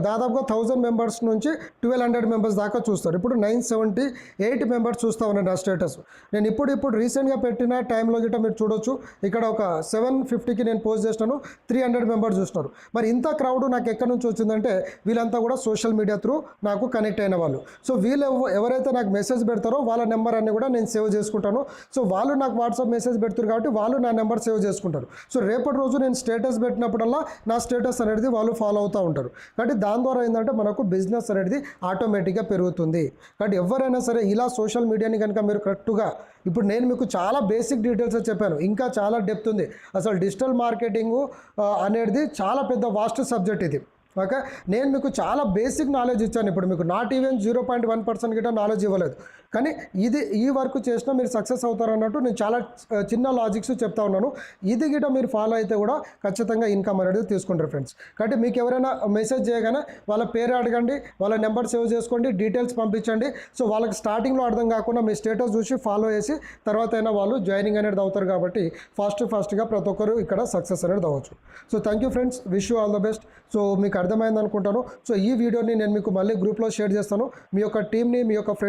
దాదాపుగా 1000 మెంబర్స్ నుంచి 1200 మెంబర్స్ దాకా చూస్తారు. ఇప్పుడు 978 మెంబర్స్ చూస్తూ ఉన్నారు నా స్టేటస్. నేను ఇప్పుడు రీసెంట్గా పెట్టిన టైంలో గిట్ట మీరు చూడొచ్చు. ఇక్కడ ఒక 750కి నేను పోస్ట్ చేసినాను, 300 మెంబర్స్ చూస్తున్నారు. మరి ఇంత క్రౌడ్ నాకు ఎక్కడి నుంచి వచ్చిందంటే వీళ్ళంతా కూడా సోషల్ మీడియా త్రూ నాకు కనెక్ట్ అయిన వాళ్ళు. సో వీళ్ళు ఎవరైతే నాకు మెసేజ్ పెడతారో వాళ్ళ నెంబర్ అన్ని కూడా నేను సేవ్ చేసుకుంటాను. సో వాళ్ళు నాకు వాట్సాప్ మెసేజ్ పెడతారు కాబట్టి వాళ్ళు నా నెంబర్ సేవ్ చేసుకుంటారు. సో రేపటి రోజు నేను స్టేటస్ పెట్టినప్పుడల్లా నా స్టేటస్ అనేది వాళ్ళు ఫాలో అవుతూ ఉంటారు. కాబట్టి దాని ద్వారా ఏంటంటే మనకు బిజినెస్ అనేది ఆటోమేటిక్గా పెరుగుతుంది. కాబట్టి ఎవరైనా సరే ఇలా సోషల్ మీడియాని కనుక మీరు కరెక్ట్గా, ఇప్పుడు నేను మీకు చాలా బేసిక్ డీటెయిల్స్ చెప్పాను, ఇంకా చాలా డెప్త్ ఉంది. అసలు డిజిటల్ మార్కెటింగ్ అనేది చాలా పెద్ద వాస్ట్ సబ్జెక్ట్ ఇది. ఓకే, నేను మీకు చాలా బేసిక్ నాలెడ్జ్ ఇచ్చాను. ఇప్పుడు మీకు నాట్ ఈవెన్ 0.1% గిట్ట నాలెడ్జ్ ఇవ్వలేదు. కానీ ఈ వర్క్ చేసినా మీరు సక్సెస్ అవుతారు అన్నట్టు నేను చాలా చిన్న లాజిక్స్ చెప్తా ఉన్నాను. ఇది గిట్ట మీరు ఫాలో అయితే కూడా ఖచ్చితంగా ఇన్కమ్ అనేది తీసుకుంటారు ఫ్రెండ్స్. కాబట్టి మీకు ఎవరైనా మెసేజ్ చేయగానే వాళ్ళ పేరు అడగండి, వాళ్ళ నెంబర్ సేవ్ చేసుకోండి, డీటెయిల్స్ పంపించండి. సో వాళ్ళకి స్టార్టింగ్లో అర్థం కాకుండా మీ స్టేటస్ చూసి ఫాలో చేసి తర్వాత అయినా వాళ్ళు జాయినింగ్ అనేది అవుతారు. కాబట్టి ఫాస్ట్గా ప్రతి ఒక్కరు ఇక్కడ సక్సెస్ అనేది అవ్వచ్చు. So thank you friends, wish you all the best. So మీకు అర్థమైంది అనుకుంటాను. సో ఈ వీడియోని నేను మీకు మళ్ళీ గ్రూప్లో షేర్ చేస్తాను. మీ యొక్క టీమ్ని, మీ యొక్క ఫ్రెండ్స్